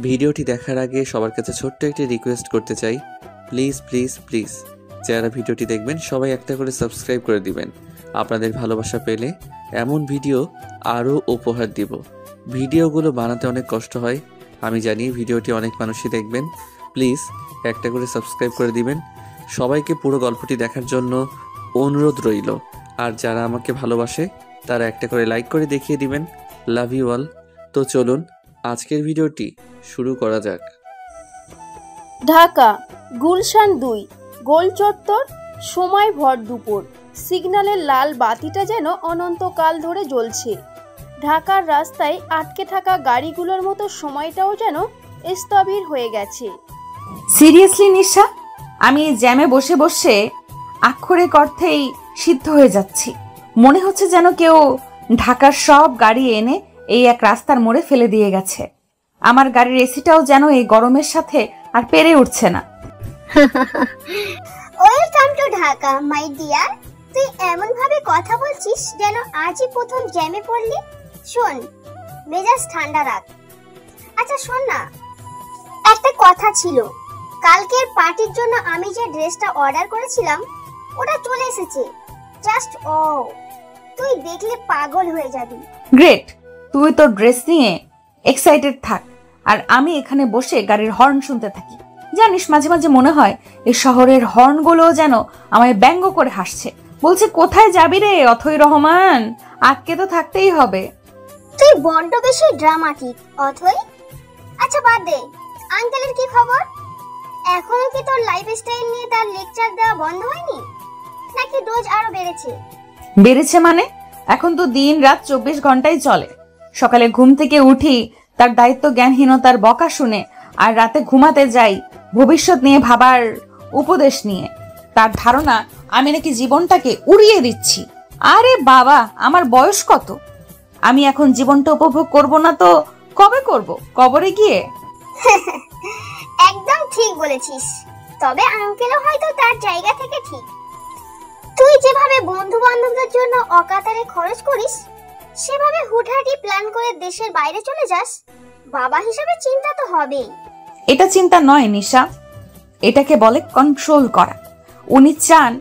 ভিডিওটি দেখার আগে সবার কাছে ছোট্ট একটি রিকোয়েস্ট করতে চাই, প্লিজ প্লিজ প্লিজ যারা ভিডিওটি দেখবেন সবাই একটা করে সাবস্ক্রাইব করে দিবেন। আপনাদের ভালোবাসা পেলে এমন ভিডিও আরও উপহার দিব। ভিডিওগুলো বানাতে অনেক কষ্ট হয়, আমি জানি। ভিডিওটি অনেক মানুষই দেখবেন, প্লিজ একটা করে সাবস্ক্রাইব করে দিবেন। সবাইকে পুরো গল্পটি দেখার জন্য অনুরোধ রইল। আর যারা আমাকে ভালোবাসে তারা একটা করে লাইক করে দেখিয়ে দিবেন। Love you all. তো চলুন আজকের ভিডিওটি শুরু করা যাক। ঢাকা গুলশান 2 গোল চত্বর। সময় ভর দুপুর। সিগন্যালের লাল বাতিটা যেন অনন্তকাল ধরে জ্বলছে। ঢাকার রাস্তায় আটকে থাকা গাড়িগুলোর মতো সময়টাও যেন স্থবির হয়ে গেছে। সিরিয়াসলি নিশা, আমি জ্যামে বসে বসে আক্ষরিক অর্থেই সিদ্ধ হয়ে যাচ্ছি। মনে হচ্ছে যেন কেউ ঢাকার সব গাড়ি এনে এই এক রাস্তার মোড়ে ফেলে দিয়ে গেছে। আমার গাড়ির এসিটাও যেন এই গরমের সাথে আর পেরে উঠছে না। Welcome to Dhaka my dear. তুই এমন ভাবে কথা বলছিস যেন আজই প্রথম জ্যামে পড়লি। শোন, মেজাজ ঠান্ডা রাখ। আচ্ছা শোন না, একটা কথা ছিল। কালকের পার্টির জন্য আমি যে ড্রেসটা অর্ডার করেছিলাম ওটা চলে এসেছে। জাস্ট ও, তুই দেখলে পাগল হয়ে যাবি। গ্রেট, তুই তোর ড্রেস নিয়ে এক্সাইটেড থাক আর আমি এখানে বসে গাড়ির হর্ন শুনতে থাকি। জানিস, মাঝে মাঝে মনে হয় এই শহরের হর্নগুলো যেন আমায় ব্যঙ্গ করে হাসছে, বলছে কোথায় যাবি রে অথৈ রহমান, আটকে তো থাকতেই হবে। তুই বড্ড বেশি ড্রামাটিক অথৈ। আচ্ছা বাদ দে, আঙ্কেলের কি খবর? এখনো কি তোর লাইফস্টাইল নিয়ে তার লেকচার দেওয়া বন্ধ হয়নি, নাকি ডোজ আরো বেড়েছে? বেড়েছে মানে? এখন তো দিন রাত 24 ঘন্টাই চলে। সকালে ঘুম থেকে উঠি তার দায়িত্ব জ্ঞানহীনতার বকা শুনে, আর রাতে ঘুমাতে যাই ভবিষ্যৎ নিয়ে ভাবার উপদেশ নিয়ে। তার ধারণা আমি নাকি জীবনটাকে উড়িয়ে দিচ্ছি। আরে বাবা, আমার বয়স কত? আমি এখন জীবনটা উপভোগ করব না তো কবে করব? কবরে গিয়ে। একদম ঠিক বলেছিস। তবে আঙ্কেলও হয়তো তার জায়গা থেকে ঠিক। তুই যেভাবে বন্ধু বান্ধবদের জন্য অকাতারে খরচ করিস, সেভাবে হুটহাটি প্ল্যান করে দেশের বাইরে চলে যাস, বাবা হিসেবে চিন্তা তো হবেই। এটা চিন্তা নয় নিশা, এটাকে বলে কন্ট্রোল করা। উনি চান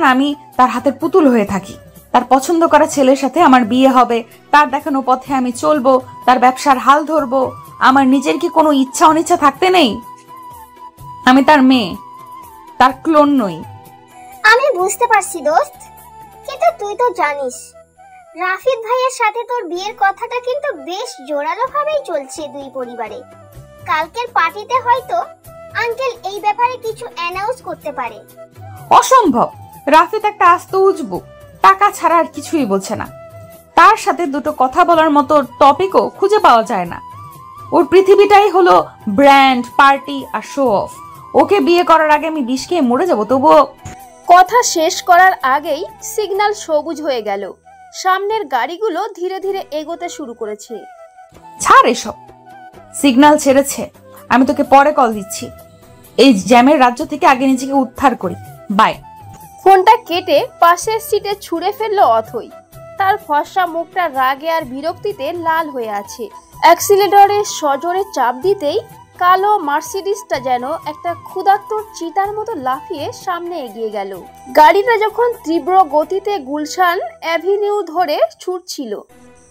আমি তার হাতের পুতুল হয়ে থাকি। তার পছন্দ করা ছেলের সাথে আমার বিয়ে হবে, তার দেখানো পথে আমি চলবো, তার ব্যবসার হাল ধরবো। আমার নিজের কি কোনো ইচ্ছা অনিচ্ছা থাকতে নেই? আমি তার মেয়ে, তার ক্লোন নই। আমি বুঝতে পারছি দোস্ত, কিন্তু তুই তো জানিস রাফিদ ভাইয়ের সাথে তোর বিয়ের কথাটা কিন্তু বেশ জোরালো ভাবেই চলছে দুই পরিবারে। কালকের পার্টিতে হয়তো আঙ্কেল এই ব্যাপারে কিছু অ্যানাউন্স করতে পারে। অসম্ভব। রাফিদ একটা আস্ত উজবুক, টাকা ছাড়া আর কিছুই বোঝে না। তার সাথে দুটো কথা বলার মতো টপিকও খুঁজে পাওয়া যায় না। ওর পৃথিবীটাই হলো ব্র্যান্ড, পার্টি আর শো অফ। ওকে বিয়ে করার আগে আমি বিষ খেয়ে মরে যাবো, তবুও। কথা শেষ করার আগেই সিগন্যাল সবুজ হয়ে গেল। সামনের গাড়িগুলো ধীরে ধীরে এগোতে শুরু করেছে। ছাড় এসব, সিগন্যাল ছেড়েছে, আমি তোকে পরে কল দিচ্ছি। এই জ্যামের রাজ্য থেকে আগে নিজেকে উদ্ধার করি। বাই। ফোনটা কেটে পাশের সিটে ছুঁড়ে ফেললো অথৈ। তার ফর্সা মুখটা রাগে আর বিরক্তিতে লাল হয়ে আছে। অ্যাক্সিলেটরে সজোরে চাপ দিতেই কালো মার্সিডিসটা যেন একটা ক্ষুধার্ত চিতার মতো লাফিয়ে সামনে এগিয়ে গেল। গাড়িটা যখন তীব্র গতিতে গুলশান অ্যাভিনিউ ধরে ছুটছিল,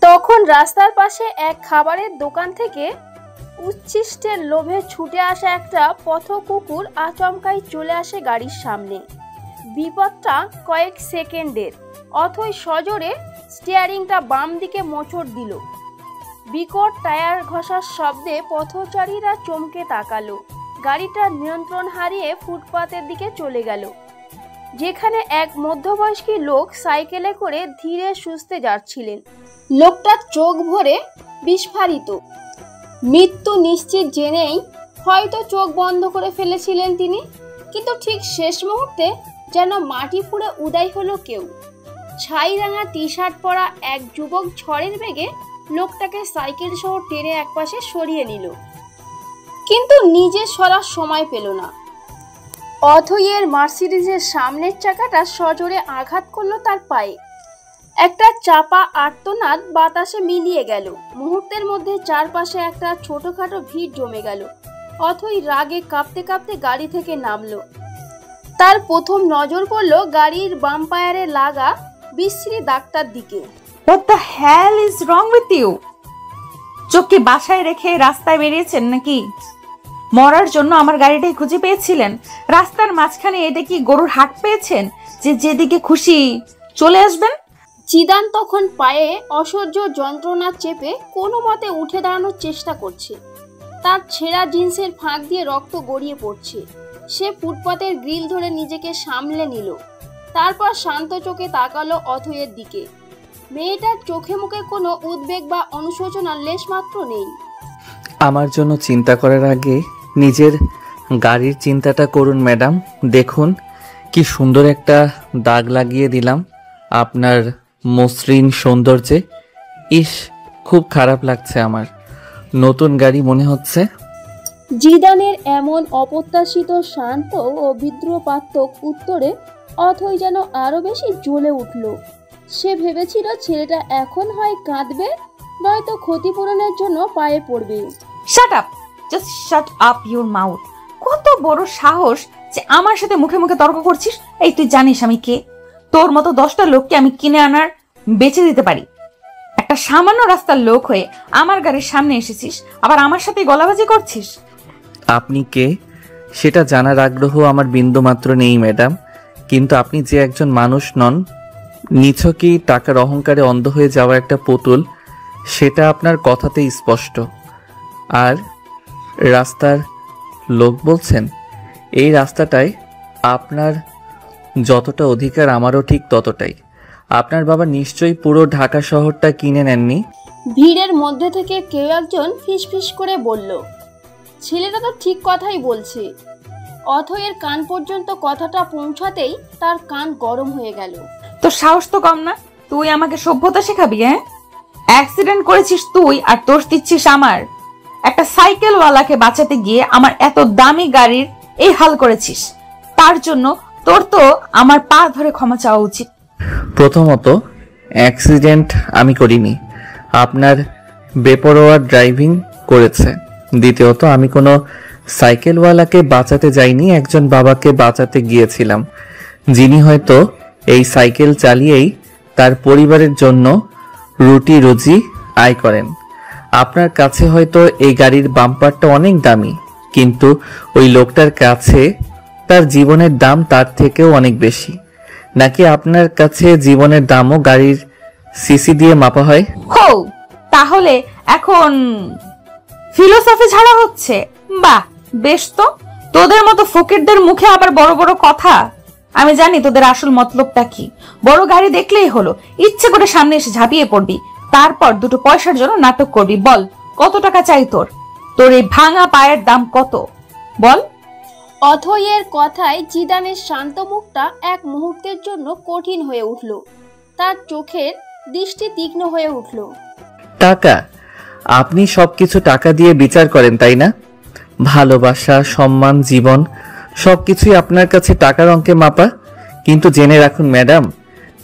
তখন রাস্তার পাশে এক খাবারের দোকান থেকে উচ্ছিষ্টের লোভে ছুটে আসা একটা পথ কুকুর আচমকাই চলে আসে গাড়ির সামনে। বিপদটা কয়েক সেকেন্ডের। অথৈ সজোরে স্টিয়ারিংটা বাম দিকে মোচড় দিল। বিকট টায়ার ঘষার শব্দে পথচারীরা চমকে তাকালো। গাড়িটা নিয়ন্ত্রণ হারিয়ে ফুটপাতের দিকে চলে গেল, যেখানে এক মধ্যবয়স্ক লোক সাইকেলে করে ধীরে সুস্থে যাচ্ছিলেন। লোকটার চোখ ভরে বিস্ফারিত। মৃত্যু নিশ্চিত জেনেই হয়তো চোখ বন্ধ করে ফেলেছিলেন তিনি, কিন্তু ঠিক শেষ মুহূর্তে যেন মাটি ফুঁড়ে উদয় হলো কেউ। ছাইরাঙা টি শার্ট পরা এক যুবক ঝড়ের বেগে লোকটাকে সাইকেল সহ টেনে একপাশে সরিয়ে নিল, কিন্তু নিজে সরার সময় পেল না। অথৈয়ের মার্সিডিজের সামনের চাকাটা সজোরে আঘাত করলো তার পায়ে। একটা চাপা আর্তনাদ বাতাসে মিলিয়ে গেল। মুহূর্তের মধ্যে চারপাশে একটা ছোটখাটো ভিড় জমে গেল। অথই রাগে কাঁপতে কাঁপতে গাড়ি থেকে নামলো। তার প্রথম নজর পড়ল গাড়ির বাম্পায়ারে লাগা বিশ্রী দাগটার দিকে। What the hell is wrong with you? চোখ কি বাসায় রেখে রাস্তায় বেরিয়েছেন নাকি? মরার জন্য আমার গাড়িটাই খুঁজে পেয়েছিলেন? রাস্তার মাঝখানে এটা কি গরুর হাট পেয়েছেন যে যেদিকে খুশি চলে আসবেন? জিদান তখন পায়ে অসহ্য যন্ত্রণা চেপে কোনো মতে উঠে দাঁড়ানোর চেষ্টা করছে। তার ছেঁড়া জিন্সের ফাঁক দিয়ে রক্ত গড়িয়ে পড়ছে। সে ফুটপাতের গ্রিল ধরে নিজেকে সামলে নিল। তারপর শান্ত চোখে তাকালো অথয়ের দিকে। মেয়েটার চোখে মুখে কোনো উদ্বেগ বা অনুশোচনার লেশমাত্র নেই। আমার জন্য চিন্তা করার আগে নিজের গাড়ির চিন্তাটা করুন ম্যাডাম। দেখুন কি সুন্দর একটা দাগ লাগিয়ে দিলাম আপনার মসৃণ সৌন্দর্যে। ইস, খুব খারাপ লাগছে আমার। নতুন গাড়ি মনে হচ্ছে। জিদানের এমন অপ্রত্যাশিত শান্ত ও বিদ্রোহপাত্মক উত্তরে অথই যেন আরো বেশি জ্বলে উঠল। সে ভেবেছিল ছেলেটা এখন হয় কাঁদবে, নয়তো ক্ষতিপূরণের জন্য পায়ে পড়বে। Shut up, just shut up your mouth. কত বড় সাহস যে আমার সাথে মুখে মুখে তর্ক করছিস? এই তুই জানিস আমি কে? তোর মতো 10টা লোককে আমি কিনে আনার বেচে দিতে পারি। একটা সামান্য রাস্তার লোক হয়ে আমার গাড়ির সামনে এসেছিস, আবার আমার সাথে গলাবাজি করছিস। আপনি কে সেটা জানার আগ্রহ আমার বিন্দুমাত্র নেই ম্যাডাম, কিন্তু আপনি যে একজন মানুষ নন, নিছকই টাকার অহংকারে অন্ধ হয়ে যাওয়া একটা পুতুল, সেটা আপনার কথাতেই স্পষ্ট। আর রাস্তার লোক বলছেন, এই রাস্তাটায় আপনার যতটা অধিকার আমারও ঠিক ততটাই। আপনার বাবা নিশ্চয়ই পুরো ঢাকা শহরটা কিনে নেননি। ভিড়ের মধ্যে থেকে কেউ একজন ফিসফিস করে বলল, ছেলেটা তো ঠিক কথাই বলছে। অথয়ের কান পর্যন্ত কথাটা পৌঁছাতেই তার কান গরম হয়ে গেল। তোর সাহস তো কম না, তুই আমাকে সভ্যতা শেখাবি? হ্যাঁ, অ্যাক্সিডেন্ট করেছিস তুই আর দোষ দিচ্ছিস আমার। একটা সাইকেলওয়ালাকে বাঁচাতে গিয়ে আমার এত দামি গাড়ির এই হাল করেছিস। তার জন্য তোর তো আমার পা ধরে ক্ষমা চাওয়া উচিত। প্রথমত, অ্যাক্সিডেন্ট আমি করিনি, আপনার বেপরোয়া ড্রাইভিং করেছে। দ্বিতীয়ত, আমি কোনো সাইকেলওয়ালাকে বাঁচাতে যাইনি, একজন বাবাকে বাঁচাতে গিয়েছিলাম, যিনি হয়তো এই সাইকেল চালিয়েই তার পরিবারের জন্য রুটি রুজি আয় করেন। আপনার কাছে হয়তো এই গাড়ির বাম্পারটা অনেক দামি, কিন্তু ওই লোকটার কাছে তার জীবনের দাম তার থেকেও অনেক বেশি। নাকি আপনার কাছে জীবনের দামও গাড়ির সিসি দিয়ে মাপা হয়? হো, তাহলে এখন ফিলোসফি ঝাড়া হচ্ছে? বাহ, বেশ তো। তোদের মতো ফকিরদের মুখে আবার বড় বড় কথা। আমি জানি তোদের আসল মতলবটা কি। বড় গাড়ি দেখলেই হলো, ইচ্ছে করে সামনে এসে ঝাঁপিয়ে পড়বি, তারপর দুটো পয়সার জন্য নাটক করবি। বল, কত টাকা চাই তোর? তোর এই ভাঙা পায়ের দাম কত বল? অথয়ের কথায় জিদানের শান্ত মুখটা এক মুহূর্তের জন্য কঠিন হয়ে উঠল। তার চোখের দৃষ্টি তীক্ষ্ণ হয়ে উঠল। টাকা? আপনি সবকিছু টাকা দিয়ে বিচার করেন, তাই না? ভালোবাসা, সম্মান, জীবন সবকিছুই আপনার কাছে টাকার অঙ্কে মাপা। কিন্তু জেনে রাখুন ম্যাডাম,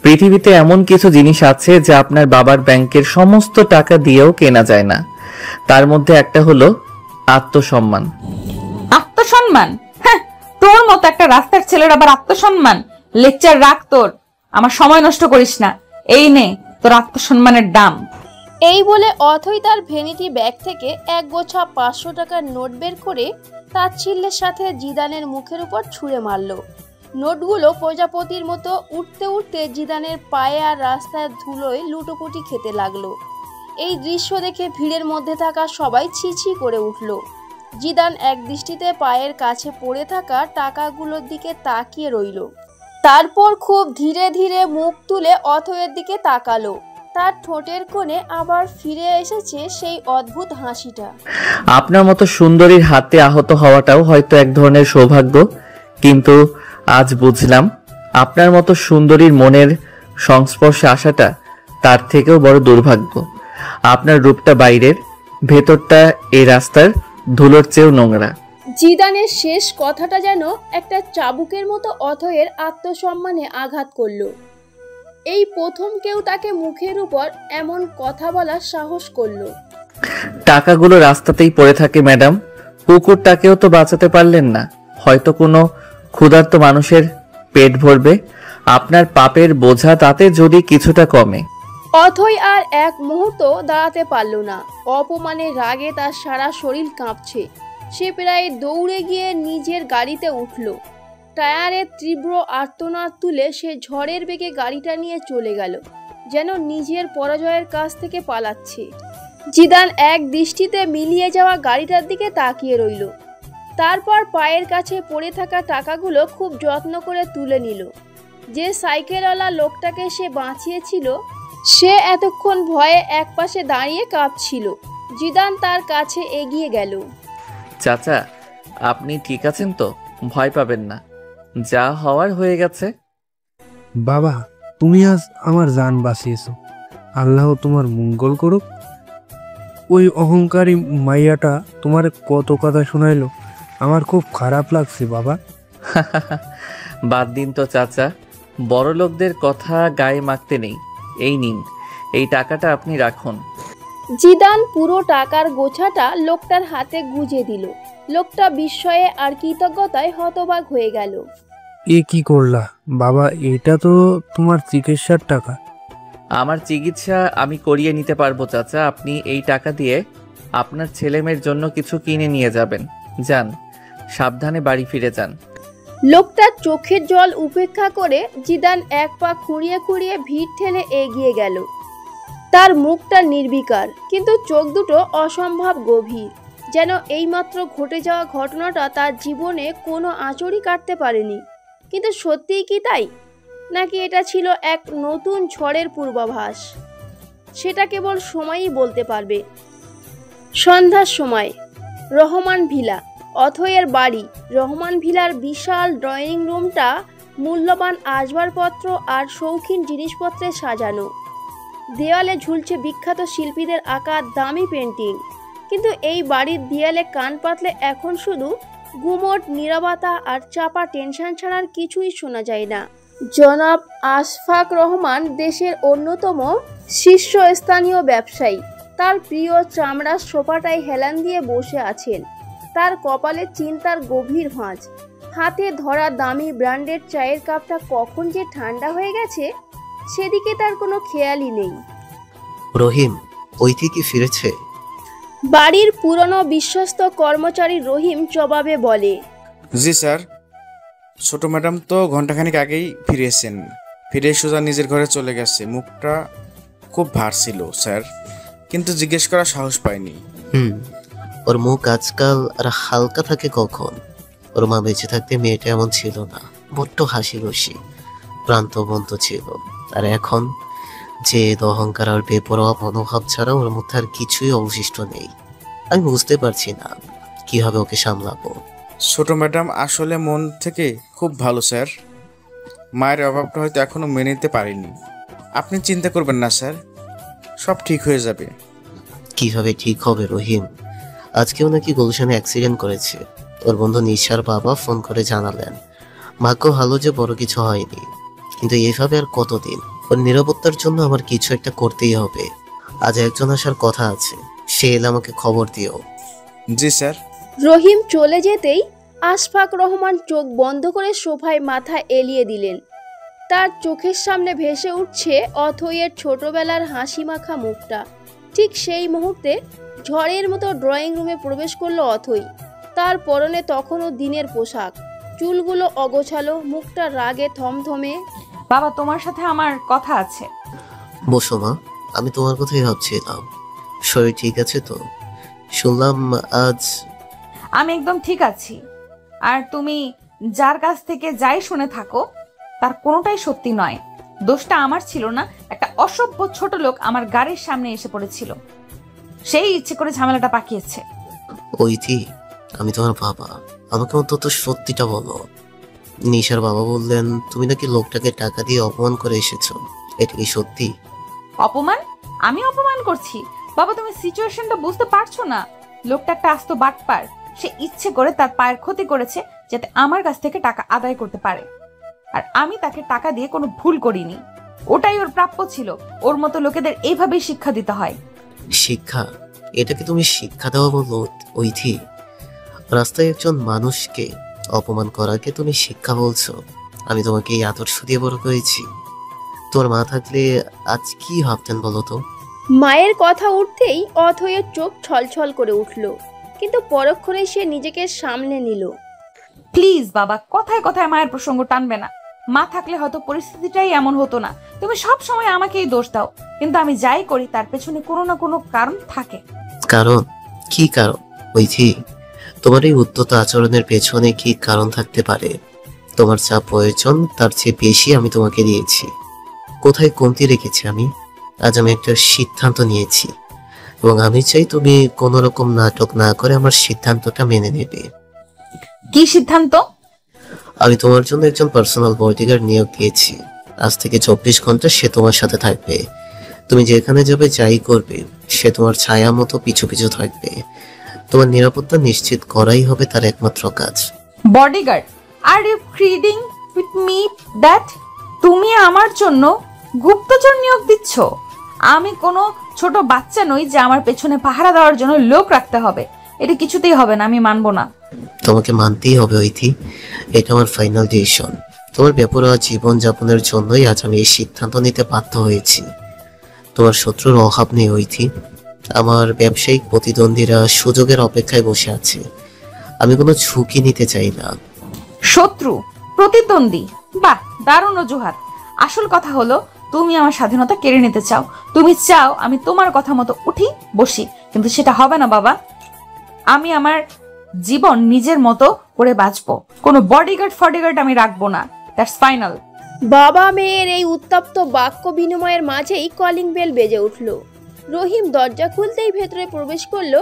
পৃথিবীতে এমন কিছু জিনিস আছে যা আপনার বাবার ব্যাংকের সমস্ত টাকা দিয়েও কেনা যায় না। তার মধ্যে একটা হলো আত্মসম্মান। আত্মসম্মান? হ্যাঁ, তোর মতো একটা রাস্তার ছেলের আবার আত্মসম্মান? লেকচার রাখ তোর, আমার সময় নষ্ট করিস না। এই নে তোর আত্মসম্মানের দাম। এই বলে অথই তার ভ্যানিটি ব্যাগ থেকে এক গোছা 500 টাকার নোট বের করে তাচ্ছিল্যের সাথে জিদানের মুখের উপর ছুঁড়ে মারল। নোটগুলো প্রজাপতির মতো উঠতে উঠতে জিদানের পায়ে আর রাস্তার ধুলোয় লুটোপুটি খেতে লাগলো। এই দৃশ্য দেখে ভিড়ের মধ্যে থাকা সবাই ছি করে উঠল। জিদান এক দৃষ্টিতে পায়ের কাছে পড়ে থাকা টাকাগুলোর দিকে তাকিয়ে রইল। তারপর খুব ধীরে ধীরে মুখ তুলে অথয়ের দিকে তাকালো। তার ঠোঁটের কোণে আবার ফিরে এসেছে সেই অদ্ভুত হাসিটা। আপনার মতো সুন্দরীর হাতে আহত হওয়াটাও হয়তো এক ধরনের সৌভাগ্য, কিন্তু আজ বুঝলাম আপনার মতো সুন্দরীর মনের সংস্পর্শে আসাটা তার থেকেও বড় দুর্ভাগ্য। আপনার রূপটা বাইরের, ভেতরটা এই রাস্তার ধুলোর চেয়েও নোংরা। জিদানের শেষ কথাটা যেন একটা চাবুকের মতো অথয়ের আত্মসম্মানে আঘাত করল। এই প্রথম কেউ তাকে মুখের উপর এমন কথা বলার সাহস করলো। টাকাগুলো রাস্তাতেই পড়ে থাকে ম্যাডাম, কুকুরটাকেও তো বাঁচাতে পারলেন না। হয়তো কোনো ক্ষুধার্ত মানুষের পেট ভরবে, আপনার পাপের বোঝা তাতে যদি কিছুটা কমে। অথই আর এক মুহূর্ত দাঁড়াতে পারল না। অপমানের রাগে তার সারা শরীর কাঁপছে। সে প্রায় দৌড়ে গিয়ে নিজের গাড়িতে উঠল। টায়ারের তীব্র আর্তনাদ তুলে সে ঝড়ের বেগে গাড়িটা নিয়ে চলে গেল, যেন নিজের পরাজয়ের কাছ থেকে পালাচ্ছে। জিদান এক দৃষ্টিতে মিলিয়ে যাওয়া গাড়িটার দিকে তাকিয়ে রইল। তারপর পায়ের কাছে পড়ে থাকা টাকাগুলো খুব যত্ন করে তুলে নিল। যে সাইকেলওয়ালা লোকটাকে সে বাঁচিয়েছিল সে এতক্ষণ ভয়ে একপাশে দাঁড়িয়ে কাঁপছিল। জিদান তার কাছে এগিয়ে গেল। চাচা, আপনি ঠিক আছেন তো? ভয় পাবেন না, যা হওয়ার হয়ে গেছে। বাবা, তুমি আজ আমার জান বাঁচিয়েছো, আল্লাহ তোমার মঙ্গল করুক। ওই অহংকারী মাইয়াটা তোমার কত কথা শোনাইলো, আমার খুব খারাপ লাগছে বাবা। বাদ দিন তো চাচা, বড় লোকদের কথা গায়ে মাখতে নেই। এই নিন, এই টাকাটা আপনি রাখুন। জিদান পুরো টাকার গোছাটা লোকটার হাতে গুজে দিল। লোকটা বিস্ময়ে আর কৃতজ্ঞতায় হতবাক হয়ে গেল। এ কি করলা বাবা? এটা তো তোমার চিকিৎসার টাকা। আমার চিকিৎসা আমি করিয়ে নিতে পারবো চাচা। আপনি এই টাকা দিয়ে আপনার ছেলেমেয়ের জন্য কিছু কিনে নিয়ে যাবেন। যান, সাবধানে বাড়ি ফিরে যান। লোকটার চোখের জল উপেক্ষা করে জিদান এক পা খুঁড়িয়ে খুঁড়িয়ে ভিড় ঠেলে এগিয়ে গেল। তার মুখটা নির্বিকার, কিন্তু চোখ দুটো অসম্ভব গভীর, যেন এইমাত্র ঘটে যাওয়া ঘটনাটা তার জীবনে কোনো আঁচড়ই কাটতে পারেনি। কিন্তু সত্যিই কি তাই, নাকি এটা ছিল এক নতুন ঝড়ের পূর্বাভাস? সেটা কেবল সময়ই বলতে পারবে। সন্ধ্যার সময় রহমান ভিলা, অথয়ের বাড়ি। রহমান ভিলার বিশাল ড্রয়িং রুমটা মূল্যবান আসবাবপত্র আর শৌখিন জিনিসপত্রে সাজানো। দেওয়ালে ঝুলছে বিখ্যাত শিল্পীদের আঁকা দামি পেন্টিং। কিন্তু এই বাড়ির দেয়ালে কান পাতলে এখন শুধু গুমোট নীরবতা আর চাপা টেনশন ছাড়ার কিছুই শোনা যায় না। জনাব আশফাক রহমান দেশের অন্যতম শীর্ষস্থানীয় ব্যবসায়ী। তার প্রিয় চামড়ার সোফাটায় হেলান দিয়ে বসে আছেন। তার কপালে চিন্তার গভীর ভাঁজ। হাতে ধরা দামি ব্র্যান্ডেড চায়ের কাপটা কখন যে ঠান্ডা হয়ে গেছে সেদিকে তার কোনো খেয়ালই নেই। রহিম ওই থেকে ফিরেছে? বাড়ির পুরনো বিশ্বস্ত কর্মচারী রহিম জবাবে বলে, জি স্যার, ছোট ম্যাডাম তো ঘন্টাখানিক আগেই ফিরেছেন। ফিরে সোজা নিজের ঘরে চলে গেছে। মুখটা খুব ভার ছিল স্যার, কিন্তু জিজ্ঞেস করার সাহস পাইনি। ওর মুখ আজকাল আর হালকা থাকে কখন? ওর মা বেঁচে থাকতে মেয়েটা এমন ছিল না, বড্ড হাসি খুশি প্রান্তবন্ত ছিল। আর এখন যে অহংকার আর বেপরোয়া মনোভাব ছাড়া ওর মধ্যে আর কিছুই অবশিষ্ট নেই। আমি বুঝতে পারছি না কিভাবে ওকে সামলাবো। ছোট ম্যাডাম আসলে মন থেকে খুব ভালো স্যার। মায়ের অভাবটা হয়তো এখনো মেনে নিতে পারিনি। আপনি চিন্তা করবেন না স্যার, সব ঠিক হয়ে যাবে। কিভাবে ঠিক হবে রহিম? আজকেও নাকি গুলশানে অ্যাক্সিডেন্ট করেছে। ওর বন্ধু নিশার বাবা ফোন করে জানালেন। ভাগ্য ভালো যে বড় কিছু হয়নি, কিন্তু এইভাবে আর কতদিন? ওর নিরাপত্তার জন্য আমার কিছু একটা করতেই হবে। আজ একজন আসার কথা আছে, সে এলে আমাকে খবর দিও। জি স্যার। রহিম চলে যেতেই আশফাক রহমান চোখ বন্ধ করে সোফায় মাথা এলিয়ে দিলেন। তার চোখের সামনে ভেসে উঠছে অথয়ের ছোটবেলার হাসি মাখা মুখটা। ঠিক সেই মুহূর্তে ঝড়ের মতো ড্রয়িং রুমে প্রবেশ করলো অথই। তার পরনে তখনও দিনের পোশাক, চুলগুলো অগোছালো, মুখটা রাগে থমথমে। বাবা, তোমার সাথে আমার কথা আছে। বসো মা, আমি তোমার কথাই ভাবছিলাম। শরীর ঠিক আছে তো? শুনলাম আজ। আমি একদম ঠিক আছি। আর তুমি যার কাছ থেকে যাই শুনে থাকো তার কোনোটাই সত্যি নয়। দোষটা আমার ছিল না। একটা অসভ্য ছোট লোক আমার গাড়ির সামনে এসে পড়েছিল, সেই ইচ্ছে করে ঝামেলাটা পাকিয়েছে। ওইটি, আমি তোমার বাবা, আমাকে অন্তত সত্যিটা বলো। নিশার বাবা বললেন তুমি নাকি লোকটাকে টাকা দিয়ে অপমান করে এসেছো, এটা কি সত্যি? অপমান? আমি অপমান করছি? বাবা, তুমি সিচুয়েশনটা বুঝতে পারছো না। লোকটা একটা আস্ত বাটপার। সে ইচ্ছে করে তার পায়ের ক্ষতি করেছে যাতে আমার কাছ থেকে টাকা আদায় করতে পারে। আর আমি তাকে টাকা দিয়ে কোনো ভুল করিনি। ও ওটাই ওর প্রাপ্য ছিল। ওর মতো লোকেদের এইভাবেই শিক্ষা দিতে হয়। শিক্ষা? এটাকে তুমি শিক্ষা দেওয়া বললো ঐথি? রাস্তায় একজন মানুষকে অপমান করাকে তুমি শিক্ষা বলছো? আমি তোমাকে এই আদর্শ দিয়ে বড় করেছি। তোমার মা থাকলে আজ কি ভাবতেন বলো তো? মায়ের কথা উঠতেই অথয়ের চোখ ছলছল করে উঠল, কিন্তু পরক্ষণে সে নিজেকে সামলে নিল। প্লিজ বাবা, কথায় কথায় মায়ের প্রসঙ্গ টানবে না। মা থাকলে হয়তো পরিস্থিতিটাই এমন হতো না। তুমি সব সময় আমাকেই দোষ দাও, কিন্তু আমি যাই করি তার পেছনে কোনো না কোনো কারণ থাকে। কারণ? কি কারণ ঐথি? তোমার এই উদ্যত আচরণের পেছনে কি কারণ থাকতে পারে? তোমার যা প্রয়োজন তার চেয়ে বেশি আমি তোমাকে দিয়েছি। কোথায় কমতি রেখেছি আমি? আজ আমি একটা সিদ্ধান্ত নিয়েছি এবং আমি চাই তুমি কোনো রকম নাটক না করে আমার সিদ্ধান্তটা মেনে নেবে। কি সিদ্ধান্ত? আমি তোমার জন্য একজন পার্সোনাল বডিগার্ড নিয়োগ দিয়েছি। আজ থেকে 24 ঘন্টা সে তোমার সাথে থাকবে। তুমি যেখানে যাবে যাই করবে সে তোমার ছায়া মতো পিছু পিছু থাকবে। তোমার নিরাপত্তা নিশ্চিত করাই হবে তার একমাত্র কাজ। Bodyguard? Are you kidding with me that তুমি আমার জন্য গুপ্তচর নিয়োগ দিচ্ছ? আমি কোনো ছোট বাচ্চা নই যে আমার পেছনে পাহারা দেওয়ার জন্য লোক রাখতে হবে। এটা কিছুতেই হবে না, আমি মানবো না। তোমাকে মানতেই হবে ঐথি, এটা আমার ফাইনাল ডিসিশন। তোমার বেপরোয়া জীবন যাপনের জন্যই আজ আমি এই সিদ্ধান্ত নিতে বাধ্য হয়েছি। তোমার শত্রুর অভাব নেই ঐথি। আমার ব্যবসায়িক প্রতিদ্বন্দ্বীরা সুযোগের অপেক্ষায় বসে আছে। আমি কোনো ঝুঁকি নিতে চাই না। শত্রু? প্রতিদ্বন্দ্বী? বাহ, দারুণ অজুহাত। আসল কথা হলো তুমি আমার স্বাধীনতা কেড়ে নিতে চাও। তুমি চাও আমি তোমার কথা মতো উঠি বসি, কিন্তু সেটা হবে না বাবা। আমি আমার জীবন নিজের মতো করে বাঁচবো। কোনো বডিগার্ড আমি রাখবো না। That's final. বাবা মেয়ের এই উত্তপ্ত বাক্য বিনিময়ের মাঝেই কলিং বেল বেজে উঠল। রহিম দরজা খুলতেই ভেতরে প্রবেশ করলো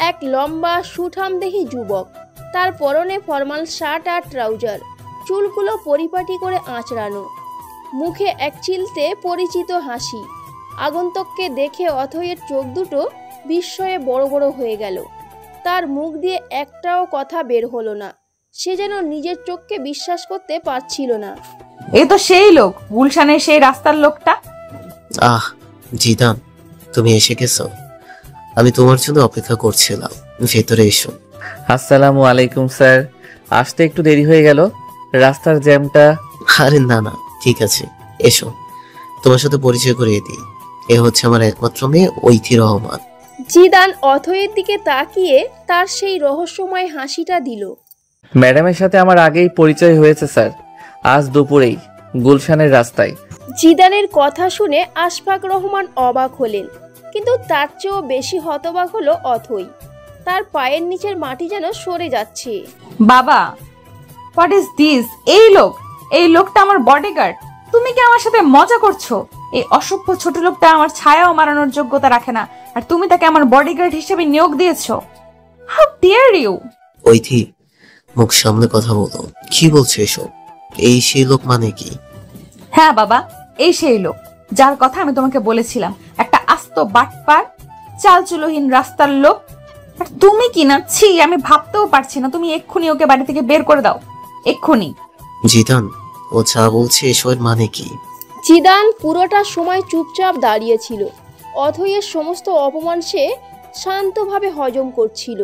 এক লম্বা সুঠামদেহী যুবক। তার পরনে ফর্মাল শার্ট আর ট্রাউজার, চুলগুলো পরিপাটি করে আঁচড়ানো, মুখে এক চিলতে পরিচিত হাসি। আগন্তুককে দেখে অথয়ের চোখ দুটো বিস্ময়ে বড় বড় হয়ে গেল। তার মুখ দিয়ে একটাও কথা বের হলো না। সে যেন নিজের চোখকে বিশ্বাস করতে পারছিল না। এ তো সেই লোক, গুলশানের সেই রাস্তার লোকটা। আহ জিদান, তুমি এসে গেছো। আমি তোমার জন্য অপেক্ষা করছিলাম। ভেতরে এসো। আসসালামু আলাইকুম স্যার। আসতে একটু দেরি হয়ে গেল, রাস্তার জ্যামটা। আরে না না, ঠিক আছে, এসো। তোমার সাথে পরিচয় করিয়ে দিই। এ হচ্ছে আমার একমাত্র মেয়ে ঐথি রহমান। জিদান অথয়ের দিকে তাকিয়ে তার সেই রহস্যময় হাসিটা দিল। ম্যাডামের সাথে আমার আগেই পরিচয় হয়েছে স্যার, আজ দুপুরেই গুলশানের রাস্তায়। জিদানের কথা শুনে আশফাক রহমান অবাক হলেন, কিন্তু তার চেয়েও বেশি হতবাক হলো অথই। তার পায়ের নিচের মাটি যেন সরে যাচ্ছে। বাবা, হোয়াট ইজ দিস? এই লোকটা আমার বডিগার্ড। তুমি কি আমার সাথে মজা করছো? এই অসভ্য ছোট লোকটা আমার ছায়াও মারানোর যোগ্যতা রাখে না, আর তুমি তাকে আমার বডিগার্ড হিসেবে নিয়োগ দিয়েছো? How deer you! ঐথি, মুখ সামনে কথা বলো। কি বলছো এসব? এই সেই লোক মানে কি? হ্যাঁ বাবা, এই সেই লোক যার কথা আমি তোমাকে বলেছিলাম। একটা আস্ত বাটপার, চালচুলোহীন রাস্তার লোক। আর তুমি কি না, ছি, আমি ভাবতেও পারছি না। তুমি এক্ষুনি ওকে বাড়ি থেকে বের করে দাও, এক্ষুনি। জিদান, ও যা বলছে এসবের মানে কি? জিদান পুরোটা সময় চুপচাপ দাঁড়িয়েছিল। অথয়ের সমস্ত অপমান সে শান্তভাবে হজম করছিল।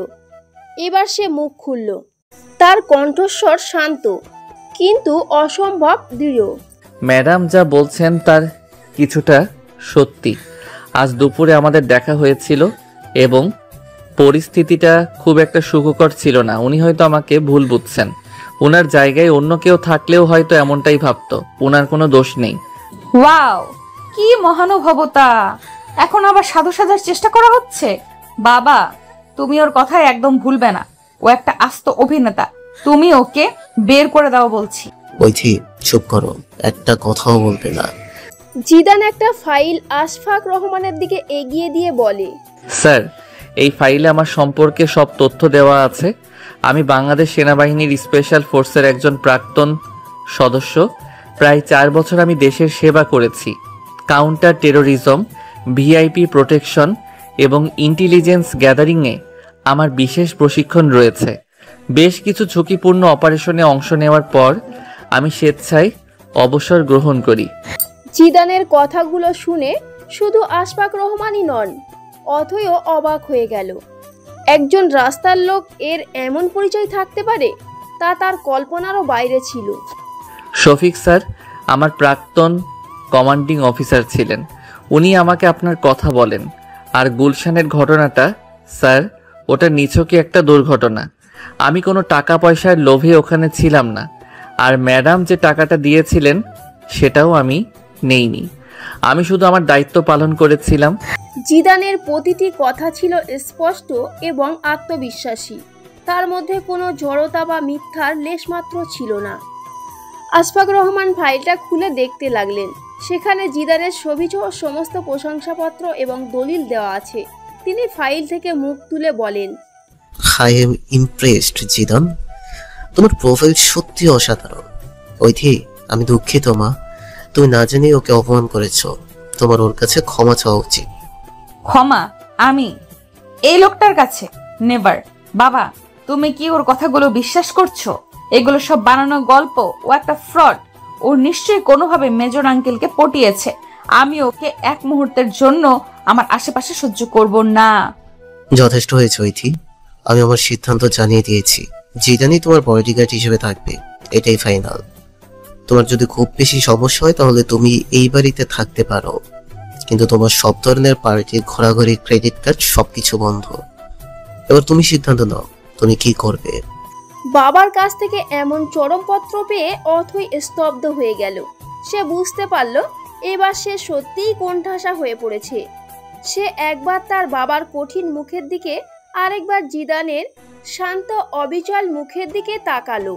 এবার সে মুখ খুলল। তার কণ্ঠস্বর শান্ত কিন্তু অসম্ভব দৃঢ়। ম্যাডাম যা বলছেন তার কিছুটা সত্যি। আজ দুপুরে আমাদের দেখা হয়েছিল এবং পরিস্থিতিটা খুব একটা সুখকর ছিল না। উনি হয়তো আমাকে ভুল বুঝছেন। ওনার জায়গায় অন্য কেউ থাকলেও হয়তো এমনটাই ভাবতো। ওনার কোনো দোষ নেই। ওয়াও, কি মহানুভবতা! এখন আবার সাধু সাজার চেষ্টা করা হচ্ছে। বাবা, তুমি ওর কথায় একদম ভুলবে না। ও একটা আস্ত অভিনেতা। তুমি ওকে বের করে দাও বলছি। ঐথি, চুপ করো, একটা কথাও বলবে না। জিদান একটা ফাইল আশফাক রহমানের দিকে এগিয়ে দিয়ে বলে, স্যার, এই ফাইলে আমার সম্পর্কে সব তথ্য দেওয়া আছে। আমি বাংলাদেশ সেনাবাহিনীর স্পেশাল ফোর্সের একজন প্রাক্তন সদস্য। প্রায় 4 বছর আমি দেশের সেবা করেছি। কাউন্টার টেরোরিজম, ভিআইপি প্রোটেকশন এবং ইন্টেলিজেন্স গ্যাদারিংয়ে আমার বিশেষ প্রশিক্ষণ রয়েছে। বেশ কিছু ঝুঁকিপূর্ণ অপারেশনে অংশ নেওয়ার পর আমি স্বেচ্ছায় অবসর গ্রহণ করি। জিদানের কথাগুলো শুনে শুধু আশফাক রহমানই নন, অথৈও অবাক হয়ে গেল। একজন রাস্তার লোক এর এমন পরিচয় থাকতে পারে, তা তার কল্পনারও বাইরে ছিল। শফিক স্যার আমার প্রাক্তন কমান্ডিং অফিসার ছিলেন, উনি আমাকে আপনার কথা বলেন। আর গুলশানের ঘটনাটা স্যার, ওটা নিছকই একটা দুর্ঘটনা। আমি কোনো টাকা পয়সার লোভে ওখানে ছিলাম না। আর ম্যাডাম যে টাকাটা দিয়েছিলেন সেটাও আমি নেইনি, আমি শুধু আমার দায়িত্ব পালন করেছিলাম। জিদানের প্রতিটি কথা ছিল স্পষ্ট এবং আত্মবিশ্বাসী, তার মধ্যে কোনো জড়তা বা মিথ্যার লেশমাত্র ছিল না। আশফাক রহমান ফাইলটা খুলে দেখতে লাগলেন। সেখানে জিদানের ছবিসহ সমস্ত প্রশংসাপত্র এবং দলিল দেওয়া আছে। তিনি ফাইল থেকে মুখ তুলে বলেন, আই এম ইমপ্রেসড জিদান, তোমার প্রোফাইল সত্যি অসাধারণ। ঐথি, আমি দুঃখিত মা, তুমি না জানি ওকে অপমান করেছো। তোমার ওর কাছে ক্ষমা চাওয়া উচিত। ক্ষমা? আমি এই লোকটার কাছে? নেভার। বাবা, তুমি কি ওর কথাগুলো বিশ্বাস করছো? এগুলো সব বানানো গল্প। ও একটা ফ্রড। ও নিশ্চয়ই কোনোভাবে মেজর আঙ্কেলকে পটিয়েছে। আমি ওকে এক মুহূর্তের জন্য আমার আশেপাশে সহ্য করব না। যথেষ্ট হয়েছে ঐথি, আমি আমার সিদ্ধান্ত জানিয়ে দিয়েছি। জিদানি তোমার বডিগার্ড হিসেবে থাকবে, এটাই ফাইনাল। তোমার যদি খুব বেশি সমস্যা হয় তাহলে তুমি এই বাড়িতে থাকতে পারো, কিন্তু তোমার সব ধরনের পার্টি, ঘোরাঘুরি, ক্রেডিট কার্ড সবকিছু বন্ধ। এবার তুমি সিদ্ধান্ত নাও, তুমি কি করবে। বাবার কাছ থেকে এমন চরমপত্র পেয়ে অথৈ স্তব্ধ হয়ে গেল। সে বুঝতে পারল এবার সে সত্যিই কোণঠাসা হয়ে পড়েছে। সে একবার তার বাবার কঠিন মুখের দিকে, আরেকবার জিদানের শান্ত অবিচল মুখের দিকে তাকালো।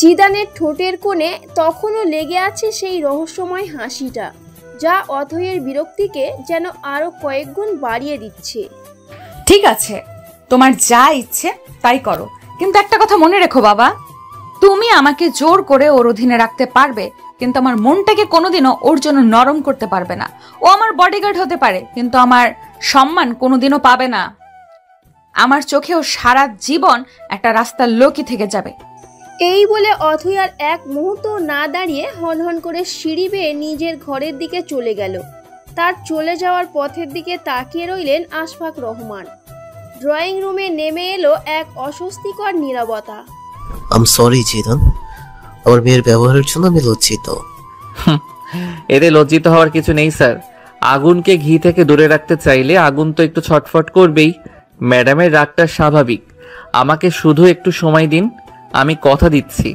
জিদানের ঠোঁটের কোণে তখনও লেগে আছে সেই রহস্যময় হাসিটা, যা অথৈয়ের বিরক্তিকে যেন আরো কয়েক গুণ বাড়িয়ে দিচ্ছে। ঠিক আছে, তোমার যা ইচ্ছে তাই করো, কিন্তু একটা কথা মনে রেখো বাবা, তুমি আমাকে জোর করে ওর অধীনে রাখতে পারবে, কিন্তু আমার মনটাকে কোনোদিনও ওর জন্য নরম করতে পারবে না। ও আমার বডিগার্ড হতে পারে, কিন্তু আমার সম্মান কোনোদিনও পাবে না। আমার চোখেও সারা জীবন একটা রাস্তার লোকই থেকে যাবে। এই বলে অথৈ আর এক মুহূর্ত না দাঁড়িয়ে হনহন করে সিঁড়ি বেয়ে নিজের ঘরের দিকে চলে গেল। তার চলে যাওয়ার পথের দিকে তাকিয়ে রইলেন আশফাক রহমান। ড্রয়িং রুমে নেমে এলো এক অস্বস্তিকর নীরবতা। আম সরি জিদান, আমার মেয়ের ব্যবহারের জন্য আমি লজ্জিত। এতে লজ্জিত হওয়ার কিছু নেই স্যার। আগুনকে ঘি থেকে দূরে রাখতে চাইলে আগুন তো একটু ছটফট করবেই। ম্যাডামের রাগটা স্বাভাবিক। আমাকে শুধু একটু সময় দিন, আমি কথা দিচ্ছি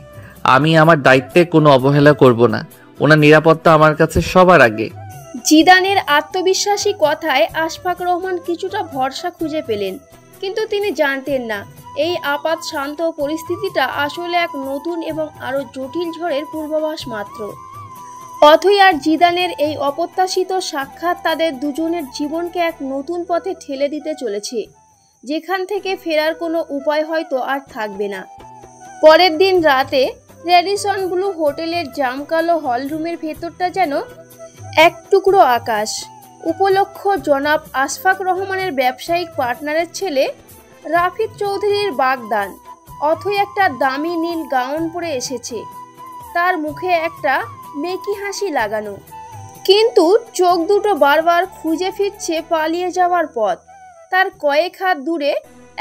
আমি আমার দায়িত্বে কোনো অবহেলা করব না। ওনার নিরাপত্তা আমার কাছে সবার আগে। জিদানের আত্মবিশ্বাসী কথায় আশফাক রহমান কিছুটা ভরসা খুঁজে পেলেন, কিন্তু তিনি জানতেন না এই আপাত শান্ত পরিস্থিতিটা আসলে এক নতুন এবং আরো জটিল ঝড়ের পূর্বাভাস মাত্র। অথৈ আর জিদানের এই অপ্রত্যাশিত সাক্ষাৎ তাদের দুজনের জীবনকে এক নতুন পথে ঠেলে দিতে চলেছে, যেখান থেকে ফেরার কোনো উপায় হয়তো আর থাকবে না। পরের দিন রাতে রেডিসন ব্লু হোটেলের জামকালো হলরুমের ভেতরটা যেন এক টুকরো আকাশ। উপলক্ষ জনাব আশফাক রহমানের ব্যবসায়িক পার্টনারের ছেলে রাফিদ চৌধুরীর বাগদান। অথৈ একটা দামি নীল গাউন পরে এসেছে, তার মুখে একটা মেকি হাসি লাগানো, কিন্তু চোখ দুটো বারবার খুঁজে ফিরছে পালিয়ে যাওয়ার পথ। তার কয়েক হাত দূরে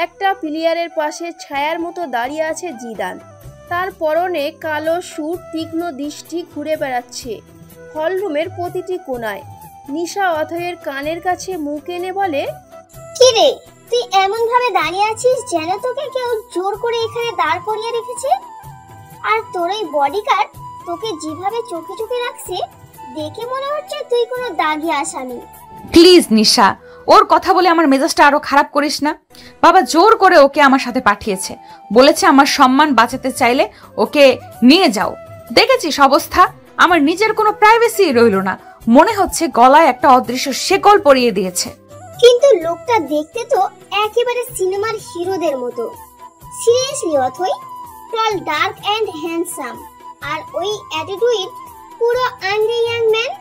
একটা পিলিয়ারের পাশে ছায়ার মতো দাঁড়িয়ে আছে জিদান। তার পরনে কালো স্যুট, তীক্ষ্ণ দৃষ্টি ঘুরে বেড়াচ্ছে হলরুমের প্রতিটি কোণায়। নিশা অথৈয়ের কানের কাছে মুখ এনে বলে, কি রে, তুই এমন ভাবে দাঁড়িয়ে আছিস যেন তোকে কেউ জোর করে এখানে দাঁড় করিয়ে রেখেছে। আর তোর এই বডিগার্ড তোকে যেভাবে চোখে চোখে রাখছে, দেখে মনে হচ্ছে তুই কোনো দাগী আসামি। প্লিজ নিশা, ওর কথা বলে আমার মেজাজটা আরো খারাপ করিস না। বাবা জোর করে ওকে আমার সাথে পাঠিয়েছে, বলেছে আমার সম্মান বাঁচাতে চাইলে ওকে নিয়ে যাও। দেখেছিস অবস্থা, আমার নিজের কোনো প্রাইভেসি রইল না। মনে হচ্ছে গলায় একটা অদৃশ্য শেকল পরিয়ে দিয়েছে। কিন্তু লোকটা দেখতে তো একেবারে সিনেমার হিরোদের মতো। Seriously Othoi, tall, dark and handsome, আর ওই অ্যাটিটিউড পুরো আন্ডার ইয়াং ম্যান।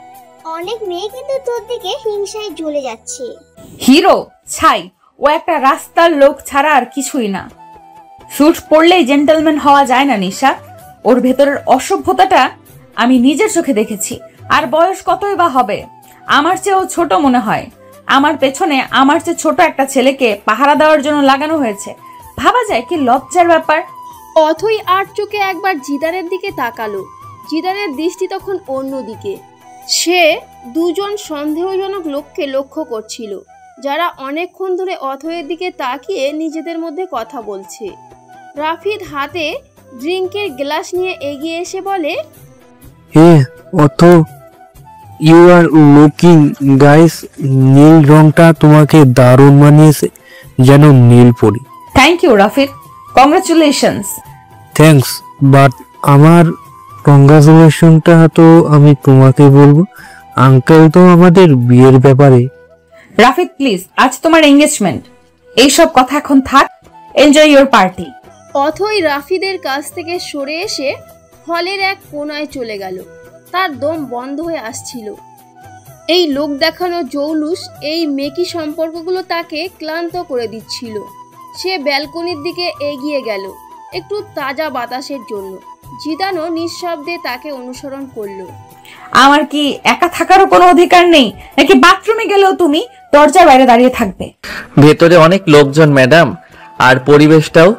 অনেক মেয়ে কিন্তু তোর দিকে হিংসায় জ্বলে যাচ্ছে। হিরো ছাই, ও একটা রাস্তার লোক ছাড়া আর কিছুই না। স্যুট পরলেই জেন্টলম্যান হওয়া যায় না নিশা। ওর ভেতরের অসভ্যতাটা আমি নিজের চোখে দেখেছি। আর বয়স কতই বা হবে? আমার চেয়েও ছোট মনে হয়। আমার পেছনে আমার চেয়ে ছোট একটা ছেলেকে পাহারা দেওয়ার জন্য লাগানো হয়েছে। ভাবা যায় কি লজ্জার ব্যাপার। অথই আর চোখে একবার জিদানের দিকে তাকালো। জিদানের দৃষ্টি তখন অন্যদিকে। সে দুজন সন্দেহজনক লোককে লক্ষ্য করছিল, যারা অনেকক্ষণ ধরে অথয়ের দিকে তাকিয়ে নিজেদের মধ্যে কথা বলছে। রাফিদ হাতে ড্রিঙ্কের গ্লাস নিয়ে এগিয়ে এসে বলে, হে অত, ইউ আর লুকিং গাইস, নীল রংটা তোমাকে দারুণ মানিয়েছে, যেন নীল পরি। Thank you Rafid, congratulations. Thanks, but আমার কংগ্রাচুলেশনটা তো আমি তোমাকে বলবো। আঙ্কেল তো আমাদের বিয়ের ব্যাপারে। রাফিদ প্লিজ, আজ তোমার এঙ্গেজমেন্ট, এইসব কথা এখন থাক। Enjoy your party. অথই রাফিদের কাছ থেকে সরে এসে হলের এক কোনায় চলে গেল। তার দম বন্ধ হয়ে আসছিল। এই লোক দেখানো জৌলুস, এই মেকি সম্পর্কগুলো তাকে ক্লান্ত করে দিচ্ছিল। সে ব্যালকনির দিকে এগিয়ে গেল একটু তাজা বাতাসের জন্য। জিদানও নিঃশব্দে তাকে অনুসরণ করলো। আমার কি একা থাকারও কোনো অধিকার নেই নাকি বাথরুমে গেলেও তুমি দরজার বাইরে দাঁড়িয়ে থাকবে? ভেতরে অনেক লোকজন ম্যাডাম, আর পরিবেশটাও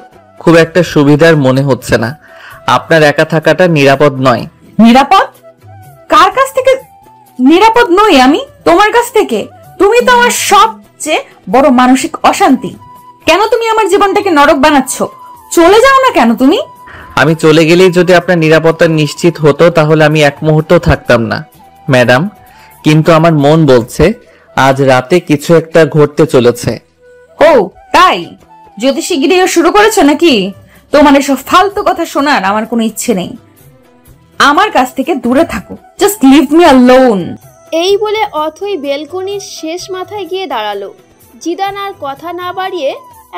খুব একটা সুবিধার মনে হচ্ছে না। আপনার একা থাকাটা নিরাপদ নয়। নিরাপদ? কার কাছ থেকে নিরাপদ নই আমি? তোমার কাছ থেকে? তুমি তো আমার সবচেয়ে বড় মানসিক অশান্তি। কেন তুমি আমার জীবনটাকে নরক বানাচ্ছ? চলে যাও না কেন তুমি? আমি চলে গেলেই যদি আপনার নিরাপত্তা নিশ্চিত হতো তাহলে আমি এক মুহূর্ত থাকতাম না ম্যাডাম, কিন্তু আমার মন বলছে আজ রাতে কিছু একটা ঘটতে চলেছে। ও তাই? যদি শিগগিরই শুরু করেছো নাকি? তোমার এসব ফালতু কথা শোনার আমার কোনো ইচ্ছে নেই। আমার কাছ থেকে দূরে থাকো, জাস্ট লিভ মি অ্যালোন। এই বলে অথই বেলকনির শেষ মাথায় গিয়ে দাঁড়ালো। জিদান আর কথা না বাড়িয়ে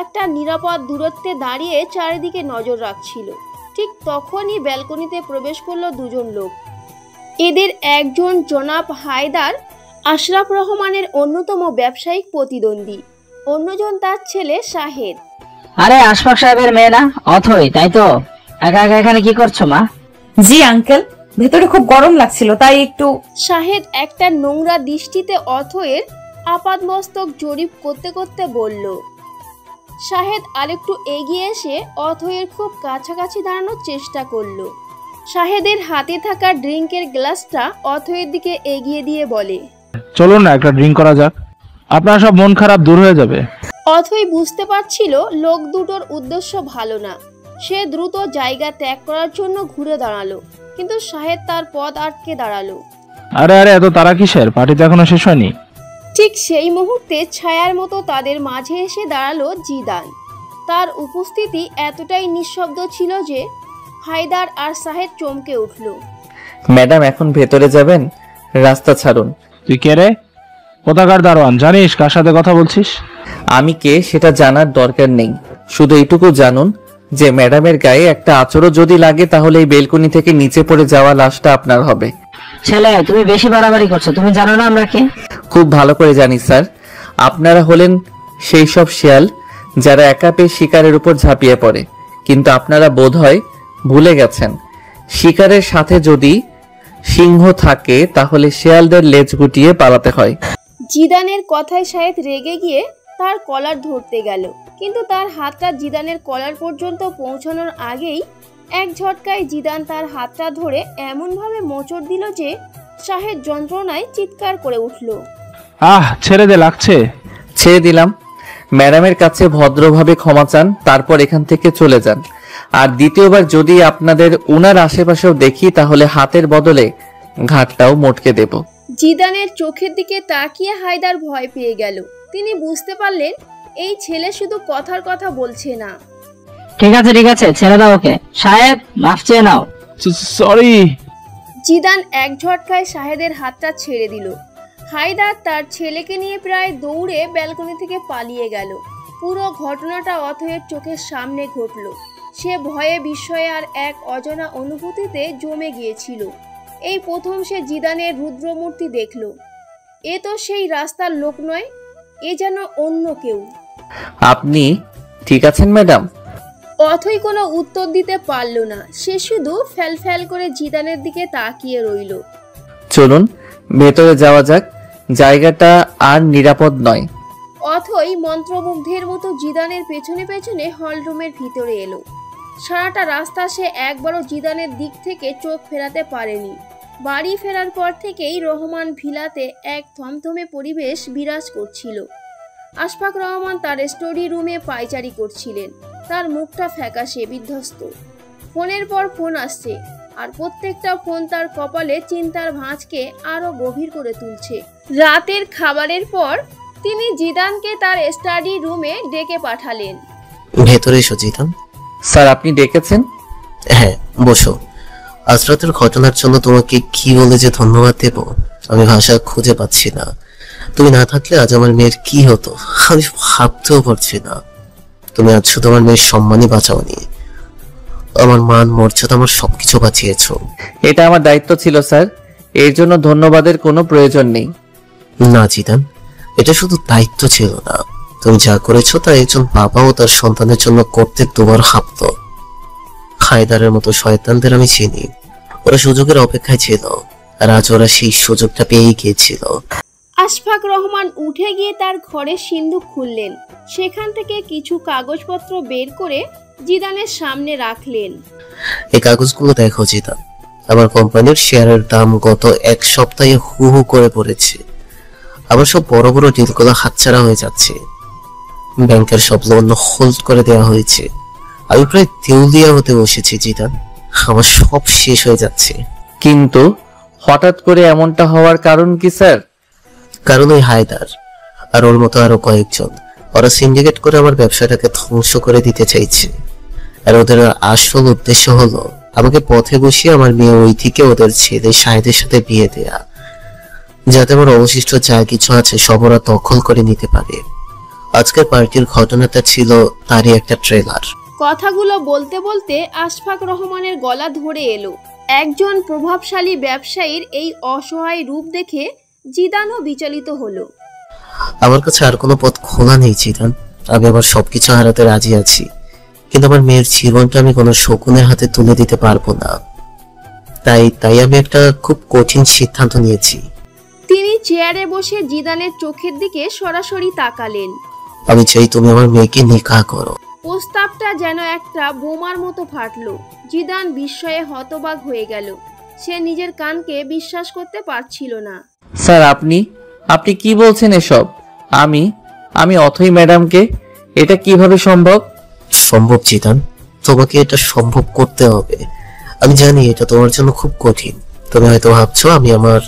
একটা নিরাপদ দূরত্বে দাঁড়িয়ে চারিদিকে নজর রাখছিল। ঠিক তখনই ব্যালকনিতে প্রবেশ করলো দুজন লোক। এদের একজন জনাব হায়দার, আশরাফ রহমানের অন্যতম ব্যবসায়িক প্রতিদ্বন্দ্বী, অন্যজন তার ছেলে শাহেদ। আরে আশফাক সাহেবের মেয়ে না অথই, তাই তো? একা একা এখানে কি করছো মা? জি আঙ্কেল, ভেতরে খুব গরম লাগছিল তাই একটু। শাহেদ একটা নোংরা দৃষ্টিতে অথয়ের আপাদমস্তক জরিপ করতে করতে বলল। শাহেদ আরেকটু এগিয়ে এসে অথয়ের খুব কাছাকাছি দাঁড়ানোর চেষ্টা করলো। শাহেদের হাতে থাকা ড্রিঙ্কের গ্লাসটা অথয়ের দিকে এগিয়ে দিয়ে বলে, চলুন না একটা ড্রিঙ্ক করা যাক, আপনার সব মন খারাপ দূর হয়ে যাবে। অথই বুঝতে পারছিল লোক দুটোর উদ্দেশ্য ভালো না। সে দ্রুত জায়গা ত্যাগ করার জন্য ঘুরে দাঁড়ালো, কিন্তু শাহেদ তার পথ আটকে দাঁড়ালো। আরে আরে এত তারা কিসের? পার্টি তো এখনো শেষ হয়নি। ঠিক সেই মুহূর্তে ছায়ার মতো তাদের মাঝে এসে দাঁড়ালো জিদান। তার উপস্থিতি এতটাই নিঃশব্দ ছিল যে হায়দার আর শাহেদ চমকে উঠল। ম্যাডাম এখন ভেতরে যাবেন? রাস্তা ছাড়ুন। তুই কে রে? কোথাকার দারোয়ান? জানিস কার সাথে কথা বলছিস? আমি কে সেটা জানার দরকার নেই, শুধু এইটুকু জানুন যে ম্যাডামের গায়ে একটা আঁচড়ও যদি লাগে তাহলে এই বেলকনি থেকে নিচে পড়ে যাওয়া লাশটা আপনার হবে। ছেলে তুমি বেশি বাড়াবাড়ি করছো, তুমি জানো না আমরা কে? খুব ভালো করে জানি স্যার, আপনারা হলেন সেই সব শিয়াল যারা একা পেয়ে শিকারের উপর ঝাঁপিয়ে পড়ে। কিন্তু আপনারা বোধহয় ভুলে গেছেন, শিকারের সাথে যদি সিংহ থাকে তাহলে শিয়ালদের লেজ গুটিয়ে পালাতে হয়। জিদানের কথায় শাহেদ রেগে গিয়ে তার কলার ধরতে গেল, কিন্তু তার হাতটা জিদানের কলার পর্যন্ত পৌঁছানোর আগেই এক ঝটকায় জিদান তার হাতটা ধরে এমনভাবে মোচড় দিল যে শাহেদ যন্ত্রণায় চিৎকার করে উঠল। ছেড়ে দে, লাগছে। ছেড়ে দিলাম। ম্যাডামের কাছে ভদ্রভাবে ক্ষমা চান, তারপর এখান থেকে চলে যান। আর দ্বিতীয়বার যদি আপনাদের উনার আশেপাশেও দেখি তাহলে হাতের বদলে ঘাটটাও মটকে দেব। জিদানের চোখের দিকে তাকিয়ে হায়দার ভয় পেয়ে গেল। তিনি বুঝতে পারলেন এই ছেলে শুধু কথার কথা বলছে না। ঠিক আছে ছেড়ে দাও ওকে। সাহেব মাফ চেয়ে নাও। সরি। জিদান এক ঝটকায় শাহেদের হাতটা ছেড়ে দিল। হায়দার তার ছেলেকে নিয়ে প্রায় দৌড়ে ব্যালকনি থেকে পালিয়ে গেল। পুরো ঘটনাটা অথয়ের চোখের সামনে ঘটল। সে ভয়ে বিস্ময়ে আর এক অজানা অনুভূতিতে জমে গিয়েছিল। এই প্রথম সে জিদানের রুদ্রমূর্তি দেখল। এ তো সেই রাস্তার লোক নয়, এ যেন অন্য কেউ। আপনি ঠিক আছেন ম্যাডাম? অথই কোনো উত্তর দিতে পারল না। সে শুধু ফ্যাল ফ্যাল করে জিদানের দিকে তাকিয়ে রইল। চলুন ভেতরে যাওয়া যাক, জায়গাটা আর নিরাপদ নয়। অথই মন্ত্রমুগ্ধের মতো জিদানের পেছনে পেছনে হলরুমের ভিতরে এলো। সারাটা রাস্তা সে একবারও জিদানের দিক থেকে চোখ ফেরাতে পারেনি। বাড়ি ফেরার পর থেকেই রহমান ভিলাতে এক থমথমে পরিবেশ বিরাজ করছিল। আশফাক রহমান তার স্টাডি রুমে পায়চারি করছিলেন। তার মুখটা ফ্যাকাশে বিধ্বস্ত। ফোনের পর ফোন আসছে, আর প্রত্যেকটা ফোন তার কপালে চিন্তার ভাঁজকে আরো গভীর করে তুলছে। রাতের খাবারের পর তিনি জিদানকে তার স্টাডি রুমে ডেকে পাঠালেন। ভেতরে এসো জিদান। স্যার আপনি ডেকেছেন? হ্যাঁ, বসো। আজ রাতের ঘটনার জন্য তোমাকে কি বলে যে ধন্যবাদ দেব আমি ভাষা খুঁজে পাচ্ছি না। তুমি না থাকলে আজ আমার মেয়ের কি হতো আমি ভাবতেও পারছি না। তুমি আজ শুধু আমার মেয়ের সম্মানই বাঁচাওনি, আমার মান মর্যাদা, আমার সবকিছু বাঁচিয়েছো। এটা আমার দায়িত্ব ছিল স্যার, এর জন্য ধন্যবাদের কোনো প্রয়োজন নেই। না জিদান, এটা শুধু দায়িত্ব ছিল না, তুমি যা করেছো তা একজন বাবাও তার সন্তানের জন্য করতে দুবার হাঁপত। হায়দারের মতো শয়তানদের আমি চিনি, ওরা সুযোগের অপেক্ষায় ছিল, আর আজ ওরা সেই সুযোগটা পেয়ে গিয়েছিল। আশফাক রহমান উঠে গিয়ে তার ঘরের সিন্দুক খুললেন। সেখান থেকে কিছু কাগজপত্র বের করে জিদানের সামনে রাখলেন। এই কাগজগুলো দেখো জিদান, আমার কোম্পানির শেয়ারের দাম গত এক সপ্তাহে হু হু করে পড়েছে। আবার সব বড় বড় ডিলগুলো হাতছাড়া হয়ে যাচ্ছে। ব্যাংকের সব লোন হোল্ড করে দেওয়া হয়েছে। আমি প্রায় দেউলিয়া হতে বসেছি জিদান, আমার সব শেষ হয়ে যাচ্ছে। কিন্তু হঠাৎ করে এমনটা হওয়ার কারণ কি স্যার? কারণ ওই হায়দার আর ওর মতো আরো কয়েকজন, ওরা সিন্ডিকেট করে আমার ব্যবসাটাকে ধ্বংস করে দিতে চাইছে। আর ওদের আসল উদ্দেশ্য হলো আমাকে পথে বসিয়ে আমার মেয়ে ওই থেকে ওদের ছেলে শাহেদের সাথে বিয়ে দেয়া, যাতে আমার অবশিষ্ট যা কিছু আছে সব ওরা দখল করে নিতে পারে। আজকের পার্টির ঘটনাটা ছিল তারই একটা ট্রেলার। কথাগুলো বলতে বলতে আশফাক রহমানের গলা ধরে এলো। একজন প্রভাবশালী ব্যবসায়ীর এই অসহায় রূপ দেখে জিদানও বিচলিত হলো। আমার কাছে আর কোনো পথ খোলা নেই জিদান, আমি আমার সবকিছু হারাতে রাজি আছি, কিন্তু আমার মেয়ের জীবনটা আমি কোনো শকুনের হাতে তুলে দিতে পারবো না। তাই আমি একটা খুব কঠিন সিদ্ধান্ত নিয়েছি। তিনি চেয়ারে বসে জিদানের চোখের দিকে সরাসরি তাকালেন। আমি চাই তুমি আমার মেয়েকে নিকাহ করো। প্রস্তাবটা যেন একটা বোমার মতো ফাটলো। জিদান বিস্ময়ে হতবাক হয়ে গেল। সে নিজের কানকে বিশ্বাস করতে পারছিল না। স্যার আপনি কি বলছেন এসব? আমি অথই ম্যাডামকে, এটা কিভাবে সম্ভব? সম্ভব জিদান, তোমাকে এটা সম্ভব করতে হবে। আমি জানি এটা তোমার জন্য খুব কঠিন। তুমি হয়তো ভাবছো আমি আমার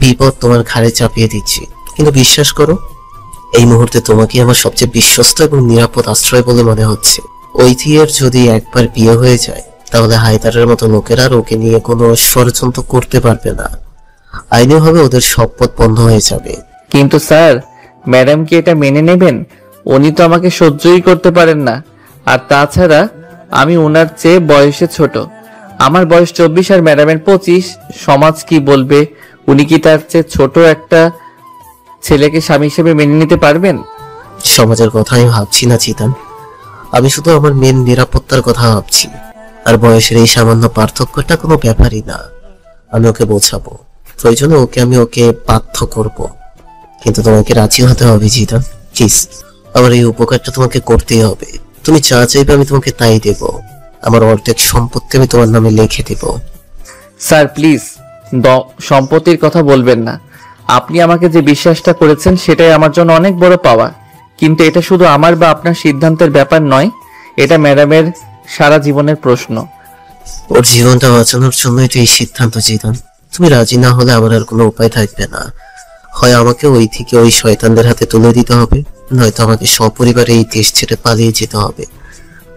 বিপদ তোমার ঘাড়ে চাপিয়ে দিচ্ছি, কিন্তু বিশ্বাস করো এই মুহূর্তে তোমাকে আমার সবচেয়ে বিশ্বস্ত এবং নিরাপদ আশ্রয় বলে মনে হচ্ছে। ঐতিহ্যের যদি একবার বিয়ে হয়ে যায় তাহলে হায়দারের মতো লোকেরা আর ওকে নিয়ে কোনো ষড়যন্ত্র করতে পারবে না। আইনিভাবে ওদের সব পথ বন্ধ হয়ে যাবে। কিন্তু স্যার ম্যাডাম কি এটা মেনে নেবেন? উনি তো আমাকে সহ্যই করতে পারেন না। আর তাছাড়া আমি ওনার চেয়ে বয়সে ছোট, আমার বয়স 24 আর ম্যাডামের 25। সমাজ কি বলবে? উনি কি তার চেয়ে ছোট একটা ছেলেকে স্বামী হিসেবে মেনে নিতে পারবেন? সমাজের কথা আমি ভাবছি না জিদান, আমি শুধু আমার মেয়ের নিরাপত্তার কথা ভাবছি। আর বয়সের এই সামান্য পার্থক্যটা কোনো ব্যাপারই না। আমি ওকে বোঝাবো, প্রয়োজনে আমি ওকে বাধ্য করব, কিন্তু তোমাকে রাজি হতে হবে জিদান, প্লিজ। আমার এই উপকারটা তোমাকে করতেই হবে। তুমি যা চাইবে আমি তোমাকে তাই দেব। আমার অর্ধেক সম্পত্তি আমি তোমার নামে লিখে দেব। স্যার প্লিজ সম্পত্তির কথা বলবেন না। আপনি আমাকে যে বিশ্বাসটা করেছেন সেটাই আমার জন্য অনেক বড় পাওয়া। কিন্তু এটা শুধু আমার বা আপনার সিদ্ধান্তের ব্যাপার নয়, এটা ম্যাডামের সারা জীবনের প্রশ্ন। ওর জীবনটা বাঁচানোর জন্যই তো এই সিদ্ধান্ত জিদান। তুমি রাজি না হলে আমার আর কোনো উপায় থাকবে না। হয় আমাকে ওই থেকে ওই শয়তানদের হাতে তুলে দিতে হবে, নয়তো আমাকে সপরিবারে এই দেশ ছেড়ে পালিয়ে যেতে হবে।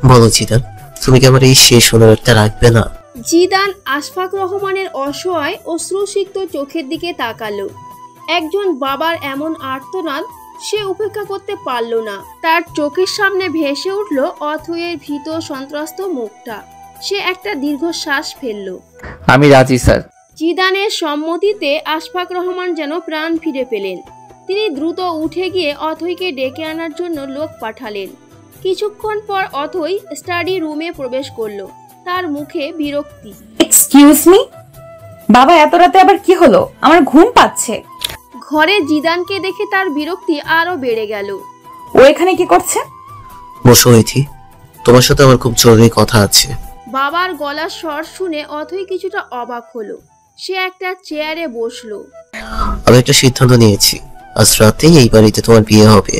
বলো জিদান, তুমি কি আমার এই শেষ অনুরোধটা রাখবে না? জিদান আশফাক রহমানের অসহায় অশ্রুসিক্ত চোখের দিকে তাকালো। একজন বাবার এমন আর্তনাদ সে উপেক্ষা করতে পারল না। তার চোখের সামনে ভেসে উঠল অথয়ের ভীত সন্ত্রস্ত মুখটা। সে একটা দীর্ঘশ্বাস ফেলল। আমি রাজি স্যার। জিদানের সম্মতিতে আশফাক রহমান যেন প্রাণ ফিরে পেলেন। তিনি দ্রুত উঠে গিয়ে অথইকে ডেকে আনার জন্য লোক পাঠালেন। কিছুক্ষণ পর অথই স্টাডি রুমে প্রবেশ করলো। তার মুখে বিরক্তি। এক্সকিউজ মি, বাবা এত রাতে আবার কি হলো? আমার ঘুম পাচ্ছে। ঘরে জিদানকে দেখে তার বিরক্তি আরো বেড়ে গেল। ও এখানে কি করছে? বসো অথই, তোমার সাথে আমার খুব জরুরি কথা আছে। বাবার গলার স্বর শুনে অথই কিছুটা অবাক হলো। সে একটা চেয়ারে বসলো। আমি একটা সিদ্ধান্ত নিয়েছি, আজ রাতেই এই বাড়িতে তোমার বিয়ে হবে।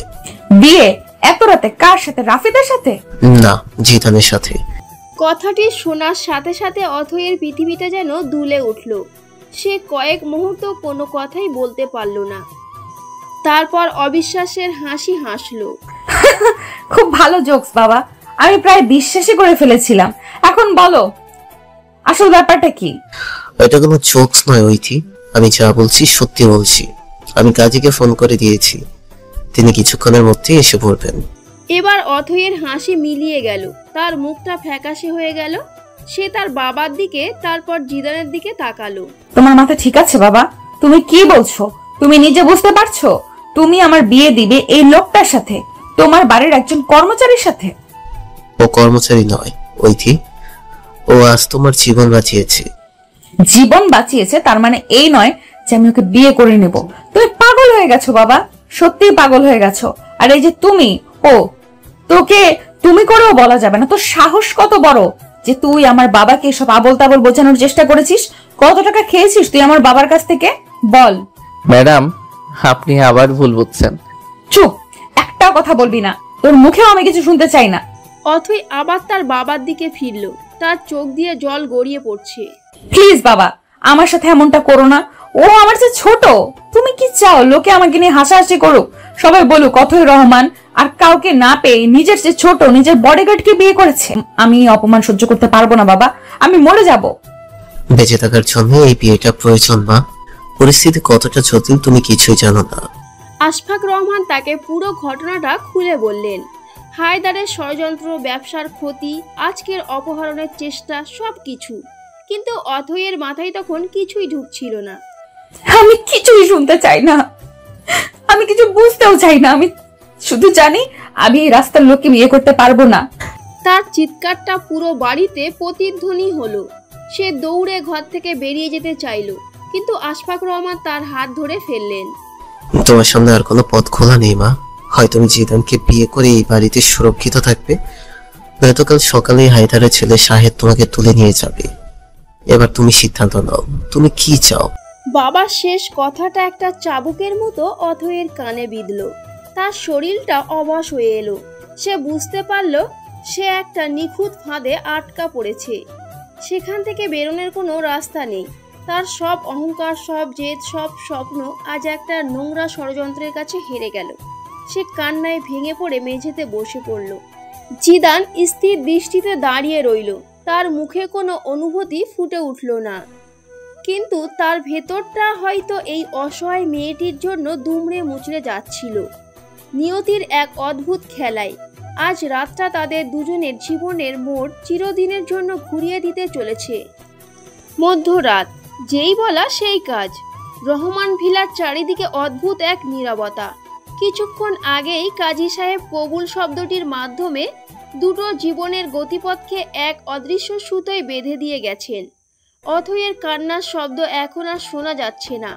বিয়ে? এত রাতে? কার সাথে? রাফিদের সাথে? না, জিদানের সাথে। কথাটি শোনার সাথে সাথে অথয়ের পৃথিবীটা যেন দুলে উঠল। সে কয়েক মুহূর্ত কোনো কথাই বলতে পারল না। তারপর অবিশ্বাসের হাসি হাসলো। খুব ভালো জোকস বাবা, আমি প্রায় বিশ্বাসই করে ফেলেছিলাম। এখন বলো আসল ব্যাপারটা কি? এটা কোনো জোকস নয় অথই, আমি যা বলছি সত্যি বলছি। আমি কাজীকে ফোন করে দিয়েছি, তিনি কিছুক্ষণের মধ্যেই এসে পড়বেন। এবার অথয়ের হাসি মিলিয়ে গেল, তার মুখটা ফ্যাকাশে হয়ে গেল। সে তার বাবার দিকে, তারপর জিদানের দিকে তাকালো। তোমার মাথা ঠিক আছে বাবা? তুমি কি বলছো? তুমি নিজে বুঝতে পারছো তুমি আমার বিয়ে দিবে এই লোকটার সাথে, তোমার বাড়ির একজন কর্মচারীর সাথে? ও কর্মচারী নয় অথই, ও আজ তোমার জীবন বাঁচিয়েছে। জীবন বাঁচিয়েছে তার মানে এই নয় যে আমি ওকে বিয়ে করে নেব। তুমি পাগল হয়ে গেছো বাবা, সত্যিই পাগল হয়ে গেছো। আর এই যে তুমি, ও তোকে তুমি করেও বলা যাবে না। তোর সাহস কত বড় যে তুই আমার বাবাকে সব আবল তাবল বোঝানোর চেষ্টা করেছিস? কত টাকা খেয়েছিস তুই আমার বাবার কাছ থেকে? বল। ম্যাডাম, আপনি আবার ভুল বুঝছেন। চুপ, একটাও কথা বলবি না, তোর মুখেও আমি কিছু শুনতে চাই না। অথই আবার তার বাবার দিকে ফিরল, তার চোখ দিয়ে জল গড়িয়ে পড়ছে। প্লিজ বাবা, আমার সাথে এমনটা করো না। ও আমার চেয়ে ছোট। তুমি কি চাও লোকে আমাকে নিয়ে হাসাহাসি করুক, সবাই বলুক অথই রহমান আর কাউকে না পেয়ে নিজের চেয়ে ছোট নিজের বডিগার্ডকে বিয়ে করেছে? আমি অপমান সহ্য করতে পারবো না বাবা, আমি মরে যাব। বেঁচে থাকার জন্য এই বিয়েটা প্রয়োজন মা। পরিস্থিতি কতটা জটিল তুমি কিছুই জানো না। আশফাক রহমান তাকে পুরো ঘটনাটা খুলে বললেন। হায়দারের ষড়যন্ত্র, ব্যবসার ক্ষতি, আজকের অপহরণের চেষ্টা, সবকিছু। কিন্তু অথয়ের মাথায় তখন কিছুই ঢুকছিল না। আমি কিছুই শুনতে চাই না, আমি কিছু বুঝতেও চাই না। আমি শুধু জানি আমি এই রাস্তার লোককে বিয়ে করতে পারবো না। তার চিৎকারটা পুরো বাড়িতে প্রতিধ্বনি হলো। সে দৌড়ে ঘর থেকে বেরিয়ে যেতে চাইলো, কিন্তু আশফাক রহমান তার হাত ধরে ফেললেন। তোমার সামনে আর কোনো পথ খোলা নেই মা। হয় তুমি জিদানকে বিয়ে করে এই বাড়িতে সুরক্ষিত থাকবে, নয়তো কাল সকালে হায়দারের ছেলে শাহেদ তোমাকে তুলে নিয়ে যাবে। এবার তুমি সিদ্ধান্ত নাও, তুমি কি চাও? বাবার শেষ কথাটা একটা চাবুকের মতো অথয়ের কানে বিঁধল। তার শরীরটা অবশ হয়ে এলো। সে বুঝতে পারল সে একটা নিখুঁত ফাঁদে আটকা পড়েছে। সেখান থেকে বেরোনোর কোনো রাস্তা নেই। তার সব অহংকার, সব জেদ, সব স্বপ্ন আজ একটা নোংরা ষড়যন্ত্রের কাছে হেরে গেল। সে কান্নায় ভেঙে পড়ে মেঝেতে বসে পড়ল। জিদান স্থির দৃষ্টিতে দাঁড়িয়ে রইল। তার মুখে কোনো অনুভূতি ফুটে উঠল না, কিন্তু তার ভেতরটা হয়তো এই অসহায় মেয়েটির জন্য দুমড়ে মুচড়ে যাচ্ছিল। নিয়তির এক অদ্ভুত খেলায় আজ রাতটা তাদের দুজনের জীবনের মোড় চিরদিনের জন্য ঘুরিয়ে দিতে চলেছে। মধ্যরাত, যেই বলা সেই কাজ। রহমান ভিলার চারিদিকে অদ্ভুত এক নীরবতা। কিছুক্ষণ আগেই কাজী সাহেব কবুল শব্দটির মাধ্যমে দুটো জীবনের গতিপথকে এক অদৃশ্য সুতোয় বেঁধে দিয়ে গেছেন। অথয়ের কান্নার শব্দ এখন আর শোনা যাচ্ছে না,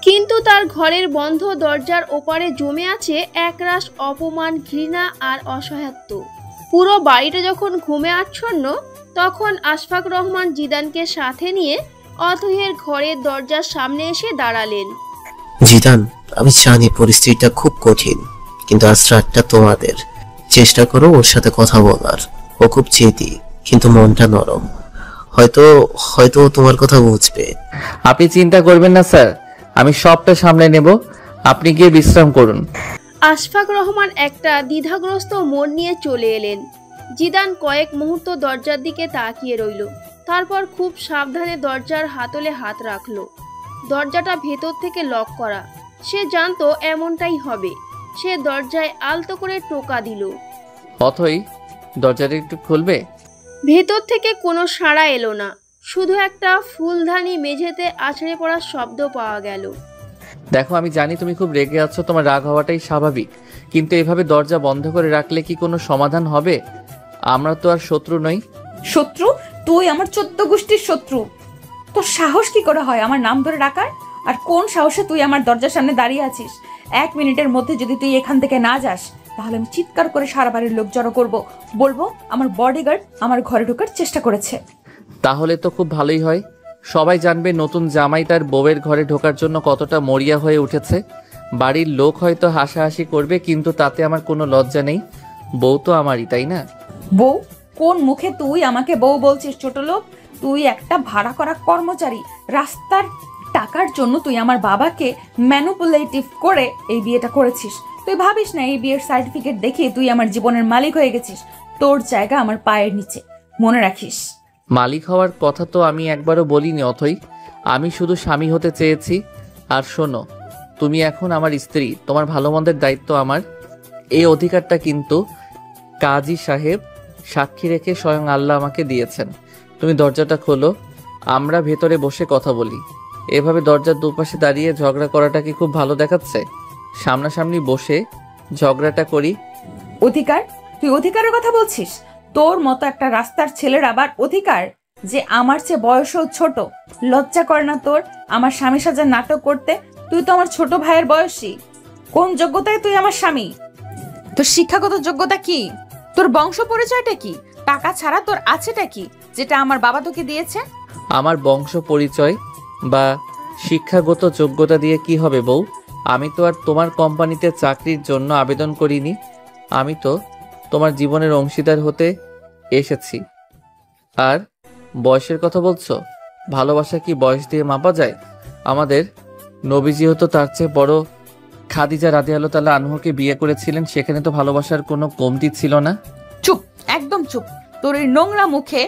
কিন্তু তার ঘরের বন্ধ দরজার ওপারে জমে আছে একরাশ অপমান, ঘৃণা আর অসহায়ত্ব। পুরো বাড়িটা যখন ঘুমে আচ্ছন্ন, তখন আশফাক রহমান জিদানকে সাথে নিয়ে অথয়ের ঘরের দরজার সামনে এসে দাঁড়ালেন। জিদান, আমি জানি পরিস্থিতিটা খুব কঠিন, কিন্তু আজ রাতটা তোমাদের। চেষ্টা করো ওর সাথে কথা বলার। ও খুব জেদি, কিন্তু মনটা নরম। হয়তো হয়তো ও তোমার কথা বুঝবে। আপনি চিন্তা করবেন না স্যার, আমি সবটা সামলে নেব। আপনি গিয়ে বিশ্রাম করুন। আশফাক রহমান একটা দ্বিধাগ্রস্ত মন নিয়ে চলে এলেন। জিদান কয়েক মুহূর্ত দরজার দিকে তাকিয়ে রইল, তারপর খুব সাবধানে দরজার হাতলে হাত রাখলো। দরজাটা ভেতর থেকে লক করা। সে জানতো এমনটাই হবে। সে দরজায় আলতো করে টোকা দিল। অথই, দরজাটা একটু খুলবে? ভেতর থেকে কোনো সাড়া এলো না, শুধু একটা ফুলদানি মেঝেতে আছড়ে পড়ার শব্দ পাওয়া গেল। দেখো, আমি জানি তুমি খুব রেগে আছো, তোমার রাগ হওয়াটাই স্বাভাবিক, কিন্তু এভাবে দরজা বন্ধ করে রাখলে কি কোনো সমাধান হবে? আমরা তো আর শত্রু নই। শত্রু? তুই আমার 14 গোষ্ঠীর শত্রু। তোর সাহস কি করে হয় আমার নাম ধরে ডাকার? আর কোন সাহসে তুই আমার দরজার সামনে দাঁড়িয়ে আছিস? 1 মিনিটের মধ্যে যদি তুই এখান থেকে না যাস তাহলে আমি চিৎকার করে সারা বাড়ির লোক জড়ো করবো, বলবো আমার বডিগার্ড আমার ঘরে ঢোকার চেষ্টা করেছে। তাহলে তো খুব ভালোই হয়, সবাই জানবে নতুন জামাই তার বউয়ের ঘরে ঢোকার জন্য কতটা মরিয়া হয়ে উঠেছে। বাড়ির লোক হয়তো হাসাহাসি করবে, কিন্তু তাতে আমার কোনো লজ্জা নেই। বউ তো আমারই, তাই না? বউ? কোন মুখে তুই আমাকে বউ বলছিস ছোট লোক? তুই একটা ভাড়া করা কর্মচারী। রাস্তার টাকার জন্য তুই আমার বাবাকে ম্যানুপুলেটিভ করে এই বিয়েটা করেছিস। তুই ভাবিস না এই বিয়ের সার্টিফিকেট দেখে তুই আমার জীবনের মালিক হয়ে গেছিস। তোর জায়গা আমার পায়ের নিচে, মনে রাখিস। মালিক হওয়ার কথা তো আমি একবারও বলিনি অথই, আমি শুধু স্বামী হতে চেয়েছি। আর শোনো, তুমি এখন আমার স্ত্রী, তোমার ভালো মন্দের দায়িত্ব আমার। এই অধিকারটা কিন্তু কাজী সাহেব সাক্ষী রেখে স্বয়ং আল্লাহ আমাকে দিয়েছেন। তুমি দরজাটা খোলো, আমরা ভেতরে বসে কথা বলি। এভাবে দরজার দুপাশে দাঁড়িয়ে ঝগড়া করাটা কি খুব ভালো দেখাচ্ছে? সামনাসামনি বসে ঝগড়াটা করি। অধিকার? তুই অধিকারের কথা বলছিস? তোর মতো একটা রাস্তার ছেলের আবার অধিকার, যে আমার চেয়ে বয়সও ছোট? লজ্জা করে না তোর আমার স্বামী সাজার নাটক করতে? তুই তো আমার ছোট ভাইয়ের বয়সী। কোন যোগ্যতায় তুই আমার স্বামী? তোর শিক্ষাগত যোগ্যতা কি? তোর বংশ পরিচয়টা কি? টাকা ছাড়া তোর আছেটা কি যেটা আমার বাবা তোকে দিয়েছে? আমার বংশ পরিচয় বা শিক্ষাগত যোগ্যতা দিয়ে কি হবে বউ? আমি তো আর তোমার কোম্পানিতে চাকরির জন্য আবেদন করিনি। আমি তো তোমার জীবনের অংশীদার হতে এসেছি। আর বয়সের কথা বলছো? ভালোবাসা কি বয়স দিয়ে মাপা যায়? আমাদের নবীজি হতো তার চেয়ে বড় খাদিজা রাদিয়াল্লাহু তাআলা আনহাকে বিয়ে করেছিলেন, সেখানে তো ভালোবাসার কোনো কমতি ছিল না। চুপ, একদম চুপ। তোর এই নোংরা মুখে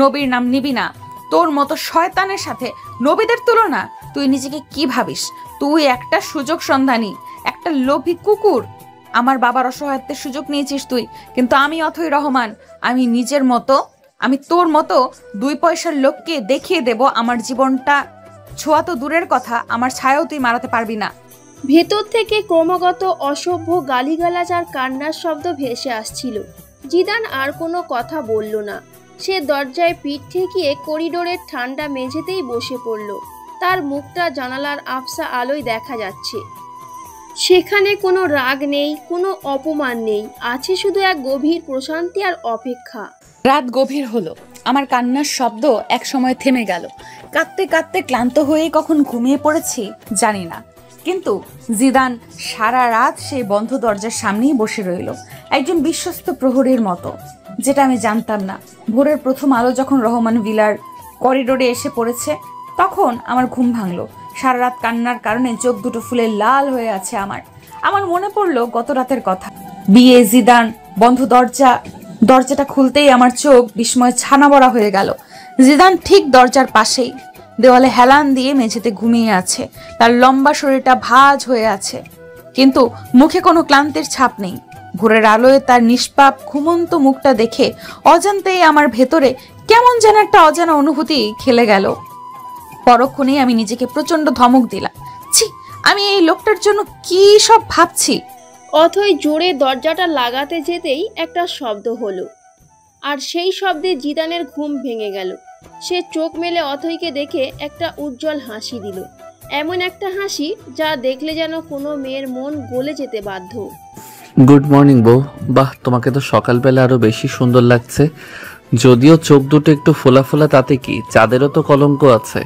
নবীর নাম নিবি না। তোর মতো শয়তানের সাথে নবীদের তুলনা? তুই নিজেকে কি ভাবিস? তুই একটা সুযোগ সন্ধানী, একটা লোভী কুকুর। আমার বাবার অসহায়ত্বের সুযোগ নিয়েছিস তুই, কিন্তু আমি অথই রহমান, আমি নিজের মতো, আমি তোর মতো 2 পয়সার লোককে দেখিয়ে দেব আমার জীবনটা। ছোঁয়া তো দূরের কথা, আমার ছায়াও তুই মারাতে পারবি না। ভেতর থেকে ক্রমাগত অসভ্য গালিগালাজ আর কান্নার শব্দ ভেসে আসছিল। জিদান আর কোনো কথা বলল না। সে দরজায় পিঠ ঠেকিয়ে করিডোরের ঠান্ডা মেঝেতেই বসে পড়ল। তার মুখটা জানালার আবছা আলোয় দেখা যাচ্ছে। সেখানে কোনো রাগ নেই, কোনো অপমান নেই, আছে শুধু এক গভীর প্রশান্তি আর অপেক্ষা। রাত গভীর হলো, আমার কান্নার শব্দ এক সময় থেমে গেল। কাঁদতে কাঁদতে ক্লান্ত হয়ে কখন ঘুমিয়ে পড়েছি জানি না, কিন্তু জিদান সারা রাত সেই বন্ধ দরজার সামনেই বসে রইল, একজন বিশ্বস্ত প্রহরীর মতো। যেটা আমি জানতাম না, ভোরের প্রথম আলো যখন রহমান ভিলার করিডোরে এসে পড়েছে তখন আমার ঘুম ভাঙলো। সারা রাত কান্নার কারণে চোখ দুটো ফুলে লাল হয়ে আছে আমার মনে পড়লো গত রাতের কথা। বিয়ে, জিদান, বন্ধ দরজাটা খুলতেই আমার চোখ বিস্ময়ে ছানা বড়া হয়ে গেল। জিদান ঠিক দরজার পাশেই দেওয়ালে হেলান দিয়ে মেঝেতে ঘুমিয়ে আছে। তার লম্বা শরীরটা ভাঁজ হয়ে আছে, কিন্তু মুখে কোনো ক্লান্তির ছাপ নেই। ভোরের আলোয় তার নিষ্পাপ ঘুমন্ত মুখটা দেখে অজান্তেই আমার ভেতরে কেমন যেন একটা অজানা অনুভূতি খেলে গেল। পরক্ষণেই আমি নিজেকে প্রচন্ড ধমক দিলাম। ছি, আমি এই লোকটার জন্য কি সব ভাবছি। অথই জোরে দরজাটা লাগাতে যেতেই একটা শব্দ হলো, আর সেই শব্দে জিদানের ঘুম ভেঙে গেল। সে চোখ মেলে অথইকে দেখে একটা উজ্জ্বল হাসি দিল, এমন একটা হাসি যা দেখলে যেন কোনো মেয়ের মন গলে যেতে বাধ্য। গুড মর্নিং বউ। বাহ, তোমাকে তো সকালবেলা আরো বেশি সুন্দর লাগছে। যদিও চোখ দুটো একটু ফোলা ফোলা, তাতে কি, চাঁদেরও তো কলঙ্ক আছে।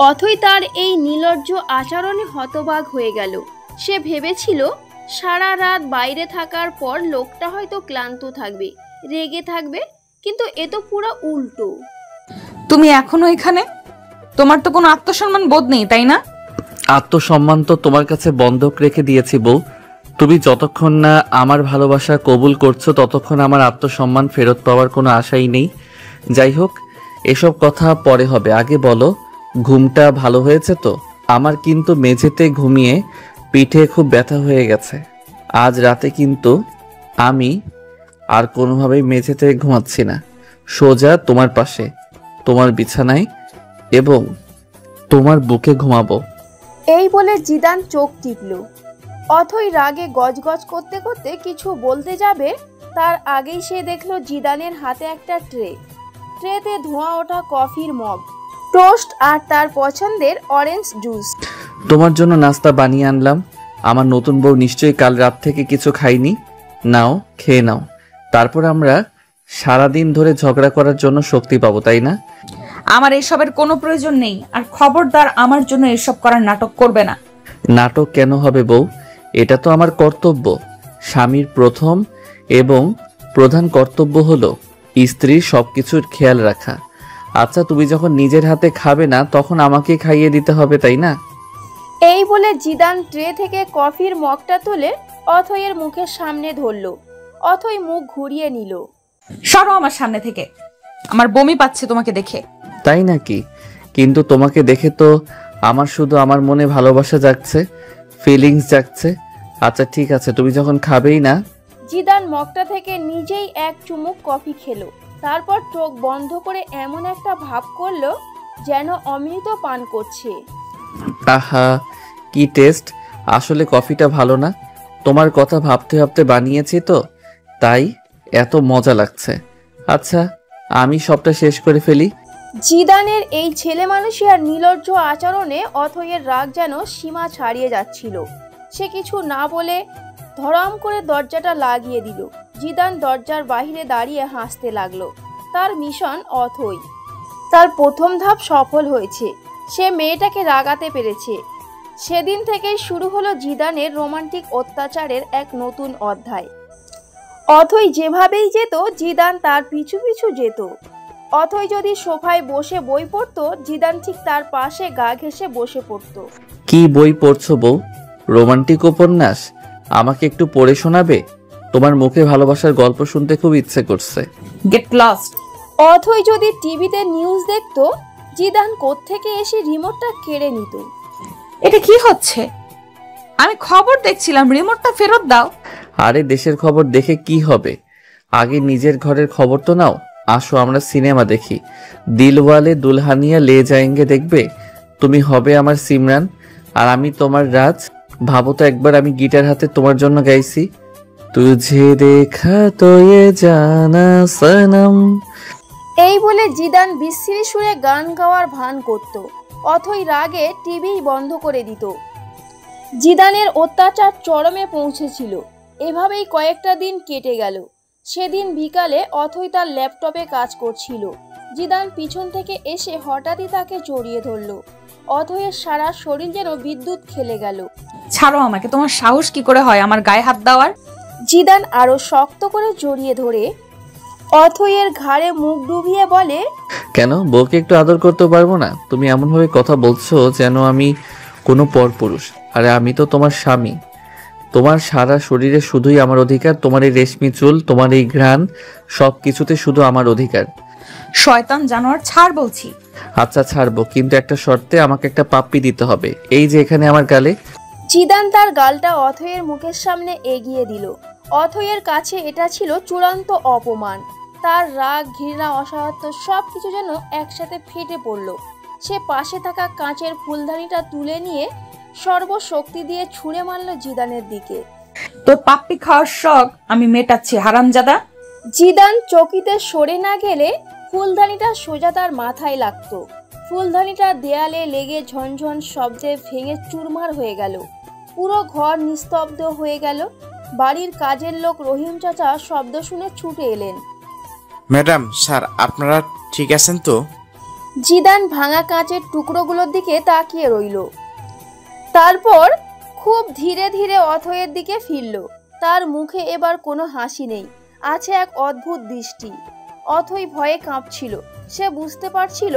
অথই তার এই নির্লজ্জ আচরণে হতবাক হয়ে গেল। সে ভেবেছিল সারা রাত বাইরে থাকার পর লোকটা হয়তো ক্লান্ত থাকবে, রেগে থাকবে, কিন্তু এ তো পুরো উল্টো। তুমি এখনো এখানে? তোমার তো কোনো আত্মসম্মান বোধ নেই, তাই না? আত্মসম্মান তো তোমার কাছে বন্ধক রেখে দিয়েছি বউ। তুমি যতক্ষণ না আমার ভালোবাসা কবুল করছো ততক্ষণ আমার আত্মসম্মান ফেরত পাওয়ার কোনো আশাই নেই। যাই হোক, এসব কথা পরে হবে, আগে বলো ঘুমটা ভালো হয়েছে তো? আমার কিন্তু মেঝেতে ঘুমিয়ে পিঠে খুব ব্যথা হয়ে গেছে। আজ রাতে কিন্তু আমি আর কোনোভাবেই মেঝেতে ঘুমাচ্ছি না, সোজা তোমার পাশে, তোমার বিছানায় এবং তোমার বুকে ঘুমাবো। এই বলে জিদান চোখ টিপল। অথই রাগে গজগজ করতে করতে কিছু বলতে যাবে, তার আগেই সে দেখলো জিদানের হাতে একটা ট্রেতে ধোঁয়া ওঠা কফির মগ। টোস্ট আর তার পছন্দের অরেঞ্জ জুস। তোমার জন্য নাস্তা বানিয়ে আনলাম। আমার নতুন বউ নিশ্চয়ই কাল রাত থেকে কিছু খাইনি। নাও, খেয়ে নাও। তারপর আমরা সারাদিন ধরে ঝগড়া করার জন্য শক্তি পাবো, তাই না? আমার এসবের কোনো প্রয়োজন নেই, আর খবরদার আমার জন্য এসব করার নাটক করবে না। নাটক কেন হবে বউ? এটা তো আমার কর্তব্য। স্বামীর প্রথম এবং প্রধান কর্তব্য হলো স্ত্রীর সবকিছুর খেয়াল রাখা। আচ্ছা, তুমি যখন নিজের হাতে খাবে না তখন আমাকে খাইয়ে দিতে হবে, তাই না? এই বলে জিদান ট্রে থেকে কফির মগটা তুলে অথয়ের মুখের সামনে ধরল। অথই মুখ ঘুরিয়ে নিল। সরো আমার সামনে থেকে, আমার বমি পাচ্ছে তোমাকে দেখে। তাই নাকি? কিন্তু তোমাকে দেখে তো আমার শুধু আমার মনে ভালোবাসা জাগছে, ফিলিংস জাগছে। আচ্ছা ঠিক আছে, তুমি যখন খাবেই না। জিদান মগটা থেকে নিজেই এক চুমুক কফি খেলো। তারপর চোখ বন্ধ করে এমন একটা ভাব করলো যেন অমৃত পান করছে। আহা, কি টেস্ট! আসলে কফিটা ভালো না, তোমার কথা ভাবতে ভাবতে বানিয়েছি তো, তাই এত মজা লাগছে। আচ্ছা, আমি সবটা শেষ করে ফেলি। জিদানের এই ছেলে মানুষই আর নির্লজ্জ আচরণে অথয়ের রাগ যেন সীমা ছাড়িয়ে যাচ্ছিল। সে কিছু না বলে ধড়াম করে দরজাটা লাগিয়ে দিল। জিদান দরজার বাইরে দাঁড়িয়ে হাসতে লাগলো। তার মিশন অথই। তার প্রথম ধাপ সফল হয়েছে। সে মেয়েটাকে রাগাতে পেরেছে। সেদিন থেকেই শুরু হলো জিদানের রোমান্টিক অত্যাচারের এক নতুন অধ্যায়। অথই যেভাবেই যেত জিদান তার পিছু পিছু যেত। অথই যদি সোফায় বসে বই পড়তো, জিদান ঠিক তার পাশে গা ঘেঁষে বসে পড়তো। কি বই পড়ছো বউ? রোমান্টিক উপন্যাস? আমাকে একটু পড়ে শোনাবে? তোমার মুখে ভালোবাসার গল্প শুনতে খুব ইচ্ছে করছে। Get lost. অথই যদি টিভিতে নিউজ দেখতো, জিদান কোত্থেকে এসে রিমোটটা কেড়ে নিত। এটা কি হচ্ছে? আমি খবর দেখছিলাম, রিমোটটা ফেরত দাও। আরে দেশের খবর দেখে কি হবে? আগে নিজের ঘরের খবর তো নাও। আসো আমরা সিনেমা দেখি। দিলওয়ালে দুলহানিয়া লে যায়েঙ্গে দেখবে? তুমি হবে আমার সিমরান আর আমি তোমার রাজ। ভাবো তো একবার, আমি গিটার হাতে তোমার জন্য গাইছি, তুঝে দেখা তো এ জানা সনম। এই বলে জিদান বিশ্রী সুরে গান গাওয়ার ভান করত। অথই রাগে টিভি বন্ধ করে দিত। জিদানের অত্যাচার চরমে পৌঁছেছিল। এভাবেই কয়েকটা দিন কেটে গেল। সেদিন বিকালে অথই তার ল্যাপটপে কাজ করছিল। জিদান পিছন থেকে এসে হঠাৎই তাকে জড়িয়ে ধরল। অথয়ের সারা শরীর যেন বিদ্যুৎ খেলে গেল। ছাড়ো আমাকে, তোমার সাহস কি করে হয় আমার গায়ে হাত দেওয়ার? জিদান আরো শক্ত করে জড়িয়ে ধরে অথয়ের ঘাড়ে মুখ ডুবিয়ে বলে, কেন বউকে একটু আদর করতে পারবো না? তুমি এমনভাবে কথা বলছো যেন আমি কোনো পরপুরুষ। আরে আমি তো তোমার স্বামী। তোমার সারা শরীরে শুধুই আমার অধিকার। তোমার এই রেশমি চুল, তোমার এই ঘ্রাণ, সব কিছুতে শুধু আমার অধিকার। শয়তান জানোয়ার, ছাড় বলছি। আচ্ছা ছাড়বো, কিন্তু একটা শর্তে, আমাকে একটা পাপ্পি দিতে হবে। এই যে এখানে আমার গালে। জিদান তার গালটা অথয়ের মুখের সামনে এগিয়ে দিল। অথয়ের কাছে এটা ছিল চূড়ান্ত অপমান। তার রাগ, ঘৃণা, অসহায়ত্ব সবকিছু যেন একসাথে ফেটে পড়ল। সে পাশে থাকা কাঁচের ফুলদানিটা তুলে নিয়ে সর্বশক্তি দিয়ে ছুঁড়ে মারল জিদানের দিকে। তোর পাপ্পি খাওয়ার শখ আমি মেটাচ্ছি, হারামজাদা। জিদান চকিতে সরে না গেলে ফুলদানিটা সোজা তার মাথায় লাগতো। ফুলদানিটা দেয়ালে লেগে ঝনঝন শব্দে ভেঙে চুরমার হয়ে গেল। পুরো ঘর নিস্তব্ধ হয়ে গেল। বাড়ির কাজের লোক রহিম চাচা শব্দ শুনে ছুটে এলেন। ম্যাডাম, স্যার, আপনারা ঠিক আছেন তো? জিদান ভাঙা কাঁচের টুকরোগুলোর দিকে তাকিয়ে রইল। তারপর খুব ধীরে ধীরে অথয়ের দিকে ফিরল। তার মুখে এবার কোনো হাসি নেই, আছে এক অদ্ভুত দৃষ্টি। অথই ভয়ে কাঁপছিল। সে বুঝতে পারছিল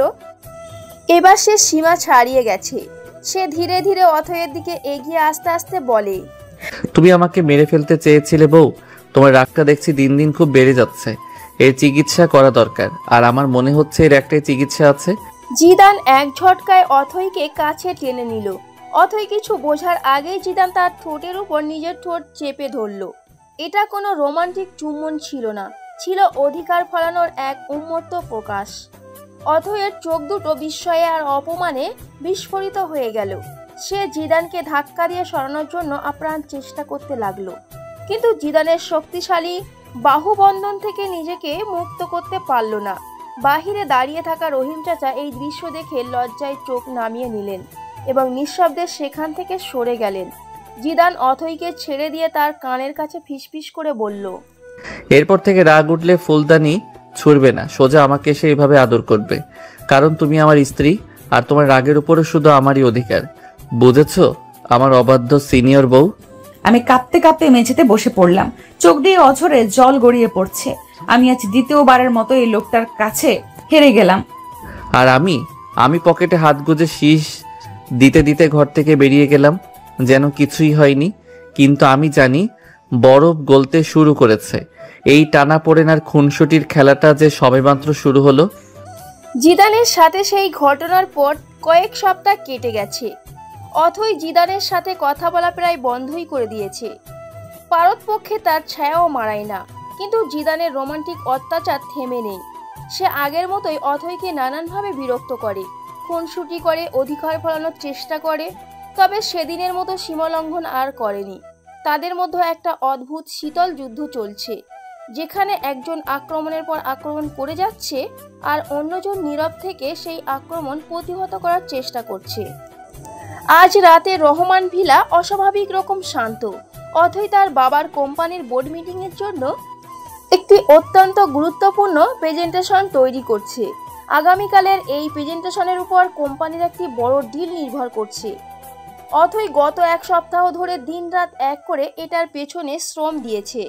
এবার সে সীমা ছাড়িয়ে গেছে। সে ধীরে ধীরে অথয়ের দিকে এগিয়ে আস্তে আস্তে বলে, তুমি আমাকে মেরে ফেলতে চেয়েছিলে বউ। তোমার রাগটা দেখছি দিন দিন খুব বেড়ে যাচ্ছে। এর চিকিৎসা করা দরকার, আর আমার মনে হচ্ছে এর একটাই চিকিৎসা আছে। জিদান এক ঝটকায় অথইকে কাছে টেনে নিল। অথই কিছু বোঝার আগেই জিদান তার ঠোঁটের উপর নিজের ঠোঁট চেপে ধরল। এটা কোনো রোমান্টিক চুম্বন ছিল না, ছিল অধিকার ফলানোর এক উন্মত্ত প্রকাশ। অথয়ের চোখ দুটো বিস্ময়ে আর অপমানে বিস্ফোরিত হয়ে গেল। সে জিদানকে ধাক্কা দিয়ে সরানোর জন্য আপ্রাণ চেষ্টা করতে লাগলো, কিন্তু জিদানের শক্তিশালী বাহুবন্ধন থেকে নিজেকে মুক্ত করতে পারল না। বাহিরে দাঁড়িয়ে থাকা রহিম চাচা এই দৃশ্য দেখে লজ্জায় চোখ নামিয়ে নিলেন এবং নিঃশব্দে সেখান থেকে সরে গেলেন। জিদান অথইকে ছেড়ে দিয়ে তার কানের কাছে ফিসফিস করে বলল, এরপর থেকে রাগ উঠলে ফুলদানি ছুড়বে না, সোজা আমাকে সেইভাবে আদর করবে, কারণ তুমি আমার স্ত্রী আর তোমার রাগের উপরও শুধু আমারই অধিকার, বুঝেছো আমার অবাধ্য সিনিয়র বউ? আমি কাঁপতে কাঁপতে মেঝেতে বসে পড়লাম। চোখ দিয়ে অঝরে জল গড়িয়ে পড়ছে। আমি আজ দ্বিতীয়বারের মতো এই লোকটার কাছে হেরে গেলাম। আর আমি পকেটে হাত গুজে শীষ দিতে দিতে ঘর থেকে বেরিয়ে গেলাম যেন কিছুই হয়নি। কিন্তু আমি জানি বরফ গলতে শুরু করেছে। এই টানাপোড়েন আর খুনসুটির খেলাটা যে সবেমাত্র শুরু হলো। জিদানের সাথে সেই ঘটনার পর কয়েক সপ্তাহ কেটে গেছে। অথই জিদানের সাথে কথা বলা প্রায় বন্ধই করে দিয়েছে। পারতপক্ষে তার ছায়াও মারায় না, কিন্তু জিদানের রোমান্টিক অত্যাচার থেমে নেই। সে আগের মতোই অথইকে নানানভাবে বিরক্ত করে, খুনসুটি করে, অধিকার ফলানোর চেষ্টা করে। তবে সেদিনের মতো সীমালঙ্ঘন আর করেনি। তাদের মধ্যে একটা অদ্ভুত শীতল যুদ্ধ চলছে, যেখানে একজন আক্রমণের পর আক্রমণ করে যাচ্ছে আর অন্যজন নীরব থেকে সেই আক্রমণ প্রতিহত করার চেষ্টা করছে। আজ রাতে রহমান ভিলা অস্বাভাবিক রকম শান্ত। অথই তার বাবার কোম্পানির বোর্ড মিটিংয়ের জন্য একটি অত্যন্ত গুরুত্বপূর্ণ প্রেজেন্টেশন তৈরি করছে। আগামীকালের এই প্রেজেন্টেশনের উপর কোম্পানির একটি বড় ডিল নির্ভর করছে। অথই গত এক সপ্তাহ ধরে দিনরাত এক করে এটার পেছনে শ্রম দিয়েছে।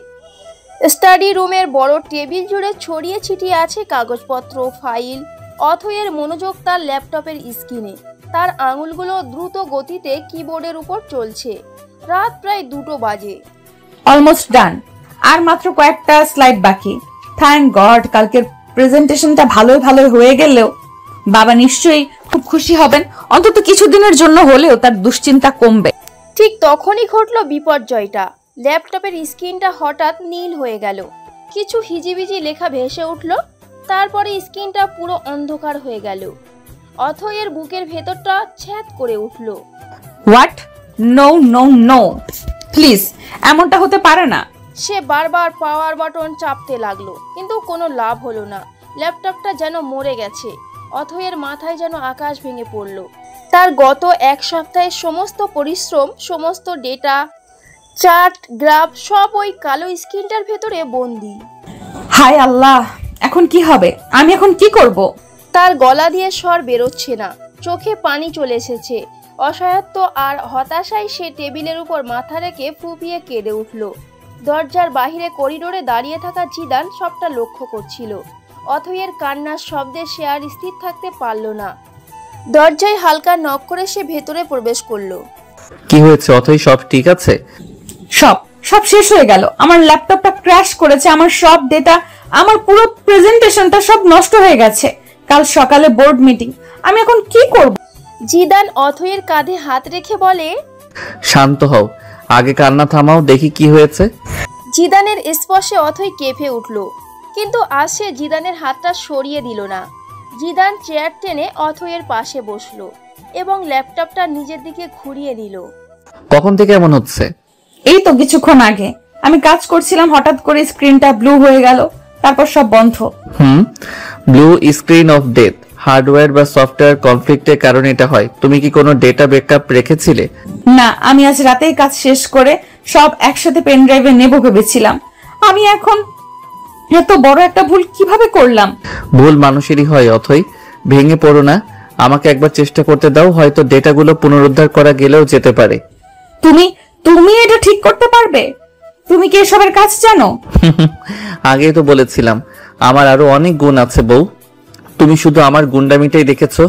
স্টাডি রুমের বড় টেবিল জুড়ে ছড়িয়ে ছিটিয়ে আছে কাগজপত্র, ফাইল। অথইয়ের মনোযোগ তার ল্যাপটপের স্ক্রিনে। তার আঙুলগুলো দ্রুত গতিতে কিবোর্ডের উপর চলছে। রাত প্রায় 2টো বাজে। অলমোস্ট ডান, আর মাত্র কয়েকটা স্লাইড বাকি। থ্যাঙ্ক গড, কালকের প্রেজেন্টেশনটা ভালোই হয়ে গেলেও বাবা নিশ্চয়ই খুব খুশি হবেন। অন্তত কিছুদিনের জন্য হলেও তার দুশ্চিন্তা কমবে। ঠিক তখনই ঘটল বিপর্যয়টা। ল্যাপটপের স্ক্রিনটা হঠাৎ নীল হয়ে গেল। কিছু হিজিবিজি লেখা ভেসে উঠল। তারপরে স্ক্রিনটা পুরো অন্ধকার হয়ে গেল। অথইয়ের বুকের ভেতরটা ছ্যাঁত করে উঠল। What? No no no, please, এমনটা হতে পারে না। সে বারবার পাওয়ার বাটন চাপতে লাগলো, কিন্তু কোনো লাভ হলো না। ল্যাপটপটা যেন মরে গেছে। অথইয়ের মাথায় যেন আকাশ ভেঙে পড়ল। তার গত এক সপ্তাহের সমস্ত পরিশ্রম, সমস্ত ডেটা, চার্ট, গ্রাফ সব ওই কালো স্ক্রিনটার ভেতরে বন্দি। হায় আল্লাহ, এখন কি হবে? আমি এখন কি করব? তার গলা দিয়ে স্বর বেরোচ্ছে না, চোখে পানি চলে এসেছে। অসহায়ত্ব আর হতাশায় সে টেবিলের উপর মাথা রেখে ফুপিয়ে কেঁদে উঠল। দরজার বাহিরে করিডোরে দাঁড়িয়ে থাকা জিদান সবটা লক্ষ্য করছিল। অথইয়ের কান্নার শব্দে সে আর স্থির থাকতে পারল না। দরজায় হালকা নক করে সে ভেতরে প্রবেশ করলো। কি হয়েছে অথই, সব ঠিক আছে? সব শেষ হয়ে গেল। আমার ল্যাপটপটা ক্র্যাশ করেছে। আমার সব ডেটা, আমার পুরো প্রেজেন্টেশনটা সব নষ্ট হয়ে গেছে। কাল সকালে বোর্ড মিটিং। আমি এখন কি করব? জিদান অথইয়ের কাঁধে হাত রেখে বলে, শান্ত হও, আগে কান্না থামাও, দেখি কি হয়েছে। জিদানের স্পর্শে অথই কেঁপে উঠল, কিন্তু আজ সে জিদানের হাতটা সরিয়ে দিল না। জিদান চেয়ার টেনে অথইয়ের পাশে বসলো এবং ল্যাপটপটা নিজের দিকে ঘুরিয়ে নিল। কখন থেকে এমন হচ্ছে? এই তো কিছুক্ষণ আগে। আমি কাজ করছিলাম, হঠাৎ করে স্ক্রিনটা ব্লু হয়ে গেল, তারপর সব বন্ধ। Blue screen off death hardware বা সফটওয়্যার কনফ্লিক্টের কারণে এটা হয়। তুমি কি কোনো ডেটা ব্যাকআপ রেখেছিলে? না, আমি আজ রাতেই কাজ শেষ করে সব একসাথে পেন ড্রাইভে নেব ভেবেছিলাম। আমি এখন এত বড় একটা ভুল কিভাবে করলাম? ভুল মানুষেরই হয় অথই, ভেঙে পড়ো না। আমাকে একবার চেষ্টা করতে দাও, হয়তো ডেটাগুলো পুনরুদ্ধার করা গেলেও যেতে পারে। তুমি এটা ঠিক করতে পারবে? তুমি কি এসবের কাজ জানো? আগেই তো বলেছিলাম আমার আরো অনেক গুণ আছে বউ। তুমি শুধু আমার গুন্ডামিটাই দেখেছো,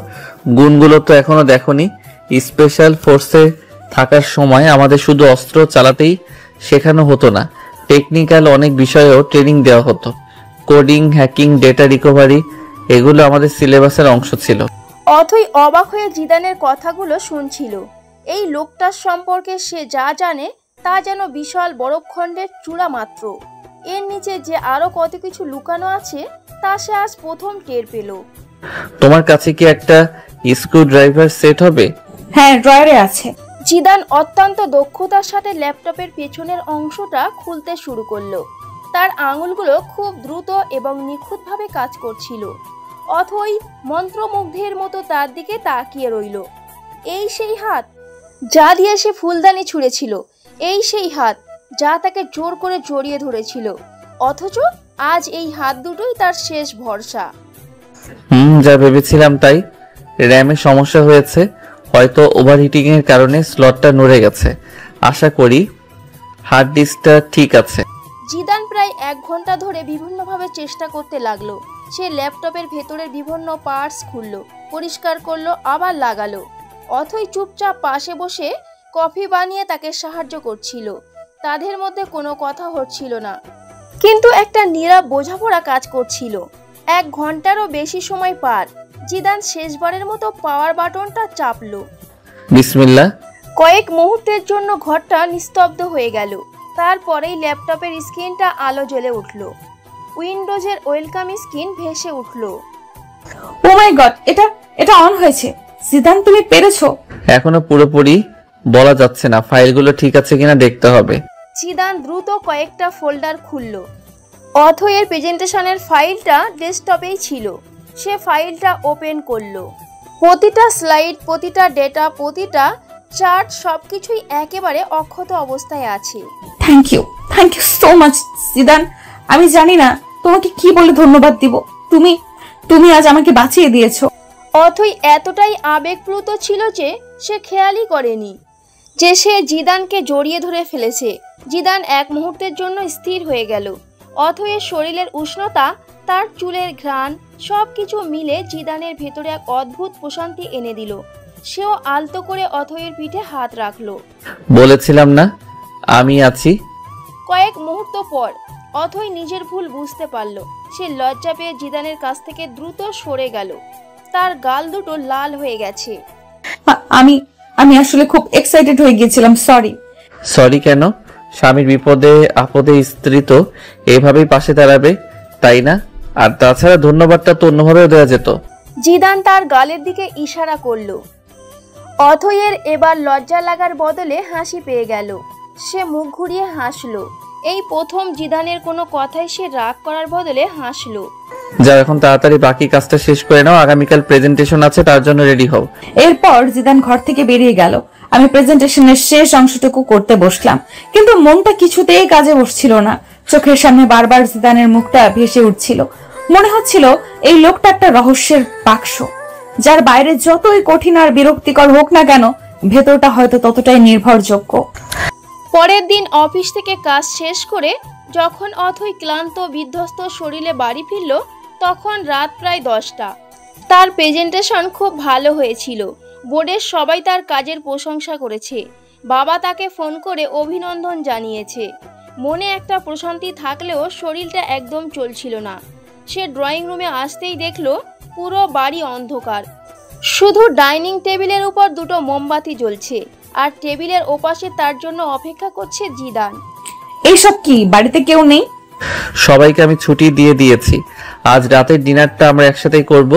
গুণগুলো তো এখনো দেখোনি। স্পেশাল ফোর্সে থাকার সময় আমাদের শুধু অস্ত্র চালাতেই শেখানো হতো না, টেকনিক্যাল অনেক বিষয়েও ট্রেনিং দেওয়া হতো। কোডিং, হ্যাকিং, ডেটা রিকভারি, এগুলো আমাদের সিলেবাসের অংশ ছিল। অথই অবাক হয়ে জিদানের কথাগুলো শুনছিল। এই লোকটার সম্পর্কে সে যা জানে তা যেন বিশাল বরফখণ্ডের চূড়া মাত্র। এর নিচে যে আরো কত কিছু লুকানো আছে তা সে আজ প্রথম টের পেল। তোমার কাছে কি একটা স্ক্রু ড্রাইভার সেট হবে? হ্যাঁ, ড্রয়ারে আছে। জিদান অত্যন্ত দক্ষতার সাথে ল্যাপটপের পেছনের অংশটা খুলতে শুরু করলো। তার আঙুলগুলো খুব দ্রুত এবং নিখুঁতভাবে কাজ করছিল। অথই মন্ত্রমুগ্ধের মতো তার দিকে তাকিয়ে রইল। এই সেই হাত যা দিয়ে সে ফুলদানি ছুঁড়েছিল, এই সেই হাত যা তাকে জোর করে জড়িয়ে ধরেছিল, অথচ আজ এই হাত দুটোই তার শেষ ভরসা। যা ভেবেছিলাম তাই। র্যামে সমস্যা হয়েছে, হয়তো ওভারহিটিং এর কারণে স্লটটা নড়ে গেছে। আশা করি হার্ড ডিস্কটা ঠিক আছে। জিদান প্রায় 1 ঘন্টা ধরে বিভিন্নভাবে চেষ্টা করতে লাগলো। সে ল্যাপটপের ভেতরের বিভিন্ন পার্টস খুললো, পরিষ্কার করলো, আবার লাগালো। অথই চুপচাপ পাশে বসে কফি বানিয়ে তাকে সাহায্য করছিল। তাদের মধ্যে কোনো কথা হচ্ছিল না, কিন্তু একটা নীরব বোঝাপড়া কাজ করছিল। 1 ঘন্টারও বেশি সময় পার। জিদান শেষবারের মতো পাওয়ার বাটনটা চাপলো। বিসমিল্লাহ। কয়েক মুহূর্তের জন্য ঘরটা নিস্তব্ধ হয়ে গেল। তারপরেই ল্যাপটপের স্ক্রিনটা আলো জ্বলে উঠল। উইন্ডোজের ওয়েলকাম স্ক্রিন ভেসে উঠল। ও মাই গড, এটা অন হয়েছে। জিদান, তুমি পেরেছো। এখনো পুরোপুরি বলা যাচ্ছে না, ফাইলগুলো ঠিক আছে কিনা দেখতে হবে। জিদান দ্রুত কয়েকটা ফোল্ডার খুলল। অথয়ের প্রেজেন্টেশনের ফাইলটা ডেস্কটপেই ছিল। সে ফাইলটা ওপেন করলো। প্রতিটা স্লাইড, প্রতিটা ডেটা, প্রতিটা চার্ট সবকিছুই একেবারে অক্ষত অবস্থায় আছে। Thank you so much Zidan. আমি জানি না তোমাকে কি বলে ধন্যবাদ দিব। তুমি আজ আমাকে বাঁচিয়ে দিয়েছো। অথই এতটাই আবেগপ্লুত ছিল যে সে খেয়ালই করেনি যে সে জিদানকে জড়িয়ে ধরে ফেলেছে। জিদান 1 মুহূর্তের জন্য স্থির হয়ে গেল। অথয়ের শরীরের উষ্ণতা, তার চুলের ঘ্রাণ, সবকিছু মিলে জিদানের ভেতরে এক অদ্ভুত প্রশান্তি এনে দিল। সেও আলতো করে অথয়ের পিঠে হাত রাখলো। বলেছিলাম না আমি আছি। কয়েক মুহূর্ত পর অথই নিজের ভুল বুঝতে পারল। সে লজ্জা পেয়ে জিদানের কাছ থেকে দ্রুত সরে গেল। তার গাল দুটো লাল হয়ে গেছে। আমি আসলে খুব এক্সাইটেড হয়ে গিয়েছিলাম। সরি কেন? স্বামীর বিপদে আপদে স্ত্রী তো এভাবেই পাশে দাঁড়াবে, তাই না? আর তাছাড়া ধন্যবাদটা তো অন্যভাবেও দেওয়া যেত। জিদান তার গালের দিকে ইশারা করলো। অথয়ের এবার লজ্জা লাগার বদলে হাসি পেয়ে গেল। সে মুখ ঘুরিয়ে হাসলো। এই প্রথম জিদানের কোনো কথাই সে রাগ করার বদলে হাসলো। যাও এখন তাড়াতাড়ি বাকি কাজটা শেষ করে নাও, আগামীকাল প্রেজেন্টেশন আছে, তার জন্য রেডি হও। এরপর জিদান ঘর থেকে বেরিয়ে গেল। আমি প্রেজেন্টেশনের শেষ অংশটুকু করতে বসলাম, কিন্তু মনটা কিছুতেই কাজে বসছিল না। চোখের সামনে বারবার জিদানের মুখটা ভেসে উঠছিল। মনে হচ্ছিল এই লোকটা একটা রহস্যের বাক্স, যার বাইরে যতই কঠিন আর বিরক্তিকর হোক না কেন, ভেতরটা হয়তো ততটাই নির্ভরযোগ্য। পরের দিন অফিস থেকে কাজ শেষ করে যখন অথই ক্লান্ত বিধ্বস্ত শরীরে বাড়ি ফিরল, তখন রাত প্রায় 10টা। তার প্রেজেন্টেশন খুব ভালো হয়েছিল। বোর্ডের সবাই তার কাজের প্রশংসা করেছে। বাবা তাকে ফোন করে অভিনন্দন জানিয়েছে। মনে একটা প্রশান্তি থাকলেও শরীরটা একদম চলছিল না। সে ড্রয়িং রুমে আসতেই দেখল পুরো বাড়ি অন্ধকার। শুধু ডাইনিং টেবিলের উপর 2টো মোমবাতি জ্বলছে, আর টেবিলের ওপাশে তার জন্য অপেক্ষা করছে জিদান। এইসব কি? বাড়িতে কেউ নেই? সবাইকে আমি ছুটি দিয়ে দিয়েছি। আজ রাতের ডিনারটা আমরা একসাথেই করব।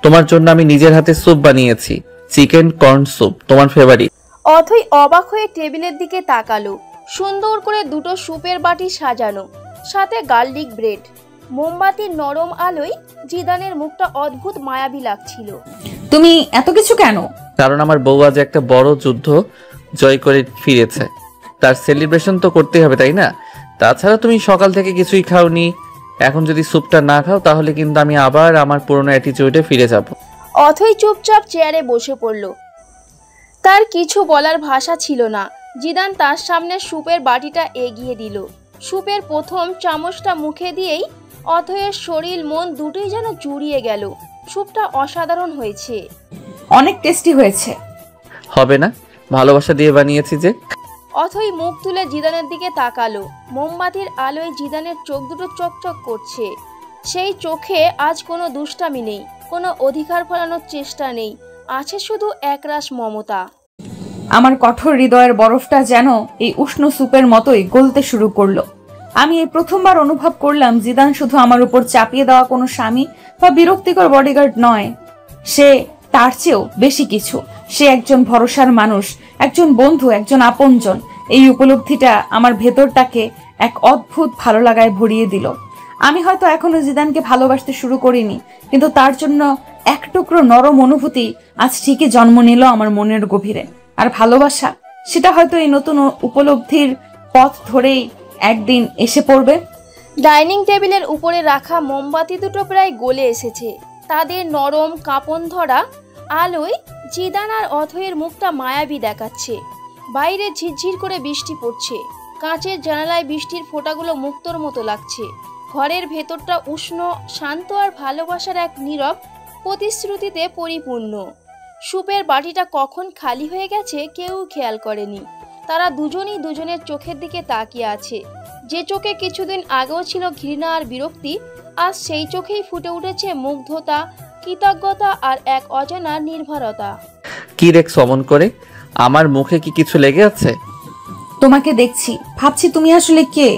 তোমার জন্য আমি নিজের হাতে স্যুপ বানিয়েছি, চিকেন কর্ন স্যুপ, তোমার ফেভারিট। অথই অবাক হয়ে টেবিলের দিকে তাকালো। সুন্দর করে 2টো স্যুপের বাটি সাজানো, সাথে গার্লিক ব্রেড। মোমবাতির নরম আলোয় জিদানের মুখটা অদ্ভুত মায়াবী লাগছিল। তুমি এত কিছু কেন? কারণ আমার বউ আজ একটা বড় যুদ্ধ জয় করে ফিরেছে, তার সেলিব্রেশন তো করতেই হবে, তাই না? তাছাড়া তুমি সকাল থেকে কিছুই খাওনি, এখন যদি স্যুপটা না খাও তাহলে কিন্তু আমি আবার আমার পুরনো অ্যাটিটিউডে ফিরে যাব। অথই চুপচাপ চেয়ারে বসে পড়ল। তার কিছু বলার ভাষা ছিল না। জিদান তার সামনে স্যুপের বাটিটা এগিয়ে দিল। স্যুপের প্রথম চামচটা মুখে দিয়েই অথয়ের শরীর মন দুটোই যেন জুড়িয়ে গেল। স্যুপটা অসাধারণ হয়েছে। অনেক টেস্টি হয়েছে। হবে না? ভালোবাসা দিয়ে বানিয়েছি যে। অথই মুখ তুলে জিদানের দিকে তাকালো। মোমবাতির আলোয় জিদানের চোখ দুটো চকচক করছে। সেই চোখে আজ কোনো দুষ্টামি নেই, কোনো অধিকার ফলানোর চেষ্টা নেই, আছে শুধু একরাশ মমতা। আমার কঠোর হৃদয়ের বরফটা যেন এই উষ্ণ স্যুপের মতোই গলতে শুরু করলো। আমি এই প্রথমবার অনুভব করলাম জিদান শুধু আমার উপর চাপিয়ে দেওয়া কোনো স্বামী বা বিরক্তিকর বডিগার্ড নয়, সে তার চেয়েও বেশি কিছু। সে একজন ভরসার মানুষ, একজন বন্ধু, একজন আপনজন। এই উপলব্ধিটা আমার ভেতরটাকে এক অদ্ভুত ভালো লাগায় ভরিয়ে দিল। আমি হয়তো এখনো জিদানকে ভালোবাসতে শুরু করিনি, কিন্তু তার জন্য এক টুকরো নরম অনুভূতি আজ ঠিকই জন্ম নিল আমার মনের গভীরে। আর ভালোবাসা, সেটা হয়তো এই নতুন উপলব্ধির পথ ধরেই একদিন এসে পড়বে। ডাইনিং টেবিলের উপরে রাখা মোমবাতি দুটো প্রায় গলে এসেছে। তাদের নরম কাঁপন ধরা আলোয় জিদান আর অথয়ের মুখটা মায়াবী দেখাচ্ছে। বাইরে ঝিরঝির করে বৃষ্টি পড়ছে। কাঁচের জানালায় বৃষ্টির ফোঁটাগুলো মুক্তোর মতো লাগছে। ঘরের ভেতরটা উষ্ণ, শান্ত আর ভালোবাসার এক নীরব প্রতিশ্রুতিতে পরিপূর্ণ। সুপের বাটিটা কখন খালি হয়ে গেছে কেউ খেয়াল করেনি। তারা দুজনই দুজনের চোখের দিকে তাকিয়ে আছে। যে চোখে কিছুদিন আগেও ছিল ঘৃণা আর বিরক্তি, আজ সেই চোখেই ফুটে উঠেছে মুগ্ধতা, কৃতজ্ঞতা আর এক অজানা নির্ভরতা। কি রেখছ অমন করে? আমার মুখে কি কিছু লেগে আছে? তোমাকে দেখছি, ভাবছি তুমি আসলে কে?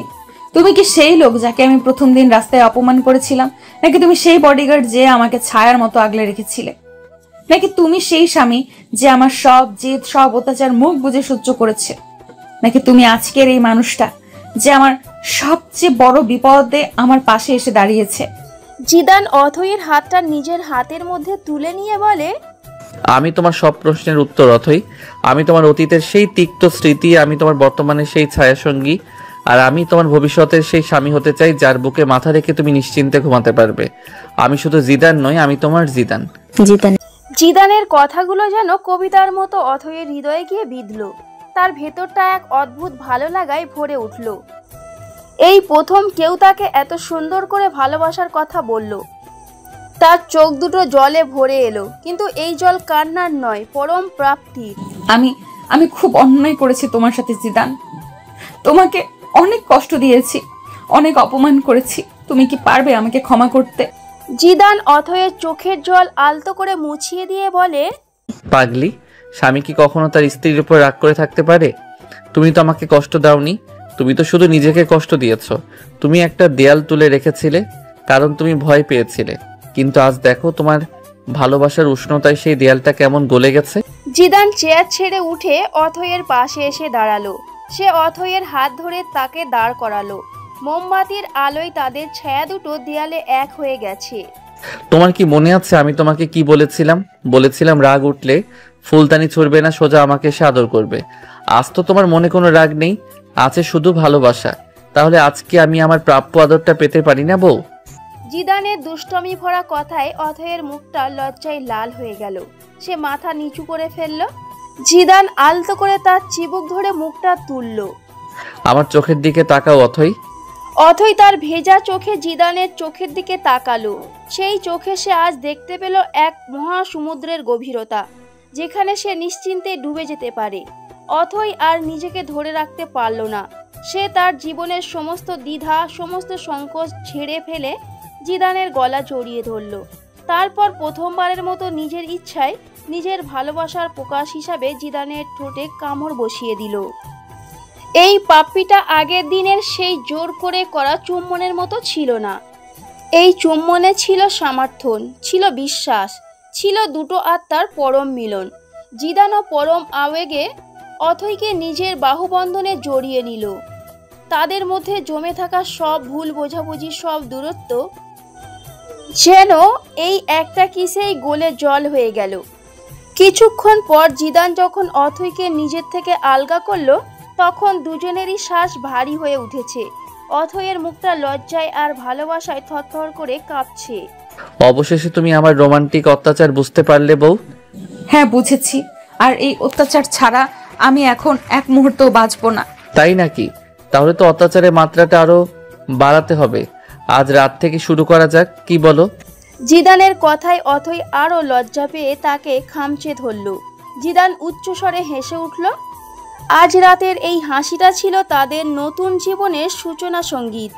তুমি কি সেই লোক যাকে আমি প্রথম দিন রাস্তায় অপমান করেছিলাম, নাকি তুমি সেই বডিগার্ড যে আমাকে ছায়ার মতো আগলে রেখেছিলে, নাকি তুমি সেই স্বামী যে আমার সব জেদ, সব অত্যাচার মুখ বুজে সহ্য করেছে, নাকি তুমি আজকের এই মানুষটা যে আমার সবচেয়ে বড় বিপদে আমার পাশে এসে দাঁড়িয়েছে? জিদান অথয়ের হাতটা নিজের হাতের মধ্যে তুলে নিয়ে বলে, আমি তোমার সব প্রশ্নের উত্তর অথই। আমি তোমার অতীতের সেই তিক্ত স্মৃতি, আমি তোমার বর্তমানের সেই ছায়াসঙ্গী, আর আমি তোমার ভবিষ্যতের সেই স্বামী হতে চাই যার বুকে মাথা রেখে তুমি নিশ্চিন্তে ঘুমাতে পারবে। আমি শুধু জিদান নই, আমি তোমার জিদান। জিদানের কথাগুলো যেন কবিতার মতো অথয়ের হৃদয়ে গিয়ে বিঁধল। তার ভেতরটা এক অদ্ভুত ভালো লাগায় ভরে উঠল। এই প্রথম কেউ তাকে এত সুন্দর করে ভালোবাসার কথা বলল। তার চোখ দুটো জলে ভরে এলো, কিন্তু এই জল কান্নার নয়, পরম প্রাপ্তির। আমি খুব অন্যায় করেছি তোমার সাথে জিদান। তোমাকে অনেক কষ্ট দিয়েছি, অনেক অপমান করেছি। তুমি কি পারবে আমাকে ক্ষমা করতে? জিদান অথয়ের চোখের জল আলতো করে মুছিয়ে দিয়ে বলে, পাগলি, স্বামী কি কখনো তার স্ত্রীর উপর রাগ করে থাকতে পারে? তুমি তো আমাকে কষ্ট দাওনি, তুমি তো শুধু নিজেকে কষ্ট দিয়েছ। তুমি একটা দেয়াল তুলে রেখেছিলে কারণ তুমি ভয় পেয়েছিলে, কিন্তু আজ দেখো তোমার ভালোবাসার উষ্ণতায় সেই দেয়ালটা কেমন গলে গেছে। জিদান চেয়ার ছেড়ে উঠে অথয়ের পাশে এসে দাঁড়ালো। সে অথয়ের হাত ধরে তাকে দাঁড় করালো। মোমবাতির আলোয় তাদের ছায়া দুটো দেয়ালে এক হয়ে গেছে। তোমার কি মনে আছে আমি তোমাকে কি বলেছিলাম? বলেছিলাম রাগ উঠলে ফুলদানি ছুড়বে না, সোজা আমাকে এসে আদর করবে। আজ তো তোমার মনে কোনো রাগ নেই, আছে শুধু ভালোবাসা। তাহলে আজকে আমি আমার প্রাপ্য আদরটা পেতে পারি না বউ? জিদানের দুষ্টমি ভরা কথায় অথয়ের মুখটা লজ্জায় লাল হয়ে গেল। সে মাথা নিচু করে ফেলল। জিদান আলতো করে তার চিবুক ধরে মুখটা তুলল। আমার চোখের দিকে তাকাও অথই। অথই তার ভেজা চোখে জিদানের চোখের দিকে তাকালো। সেই চোখে সে আজ দেখতে পেল এক মহাসমুদ্রের গভীরতা, যেখানে সে নিশ্চিন্তে ডুবে যেতে পারে। অথই আর নিজেকে ধরে রাখতে পারল না। সে তার জীবনের সমস্ত দ্বিধা, সমস্ত সংকোচ ঝেড়ে ফেলে জিদানের গলা জড়িয়ে ধরল। তারপর প্রথমবারের মতো নিজের ইচ্ছায় নিজের ভালোবাসার প্রকাশ হিসাবে জিদানের ঠোঁটে কামড় বসিয়ে দিল। এই পাপ্পিটা আগের দিনের সেই জোর করে করা চুম্বনের মতো ছিল না। এই চুম্বনে ছিল সমর্থন, ছিল বিশ্বাস, ছিল দুটো আত্মার পরম মিলন। জিদানও পরম আবেগে অথইকে নিজের বাহুবন্ধনে জড়িয়ে নিল। তাদের মধ্যে জমে থাকা সব ভুল বোঝাবুঝি, সব দূরত্ব যেন এই একটা কিসেই গলে জল হয়ে গেল। কিছুক্ষণ পর জিদান যখন অথইকে নিজের থেকে আলগা করলো, তখন দুজনেরই শ্বাস ভারী হয়ে উঠেছে। অথয়ের মুখটা লজ্জায় আর ভালোবাসায় থরথর করে কাঁপছে। অবশেষে তুমি আমার রোমান্টিক অত্যাচার বুঝতে পারলে বউ? হ্যাঁ, বুঝেছি। আর এই অত্যাচার ছাড়া আমি এখন এক মুহূর্তও বাঁচবো না। তাই নাকি? তাহলে তো অত্যাচারের মাত্রাটা আরো বাড়াতে হবে। আজ রাত থেকে শুরু করা যাক, কি বলো? জিদানের কথায় অথই আরো লজ্জা পেয়ে তাকে খামচে ধরল। জিদান উচ্চস্বরে হেসে উঠল। আজ রাতের এই হাসিটা ছিল তাদের নতুন জীবনের সূচনা সঙ্গীত।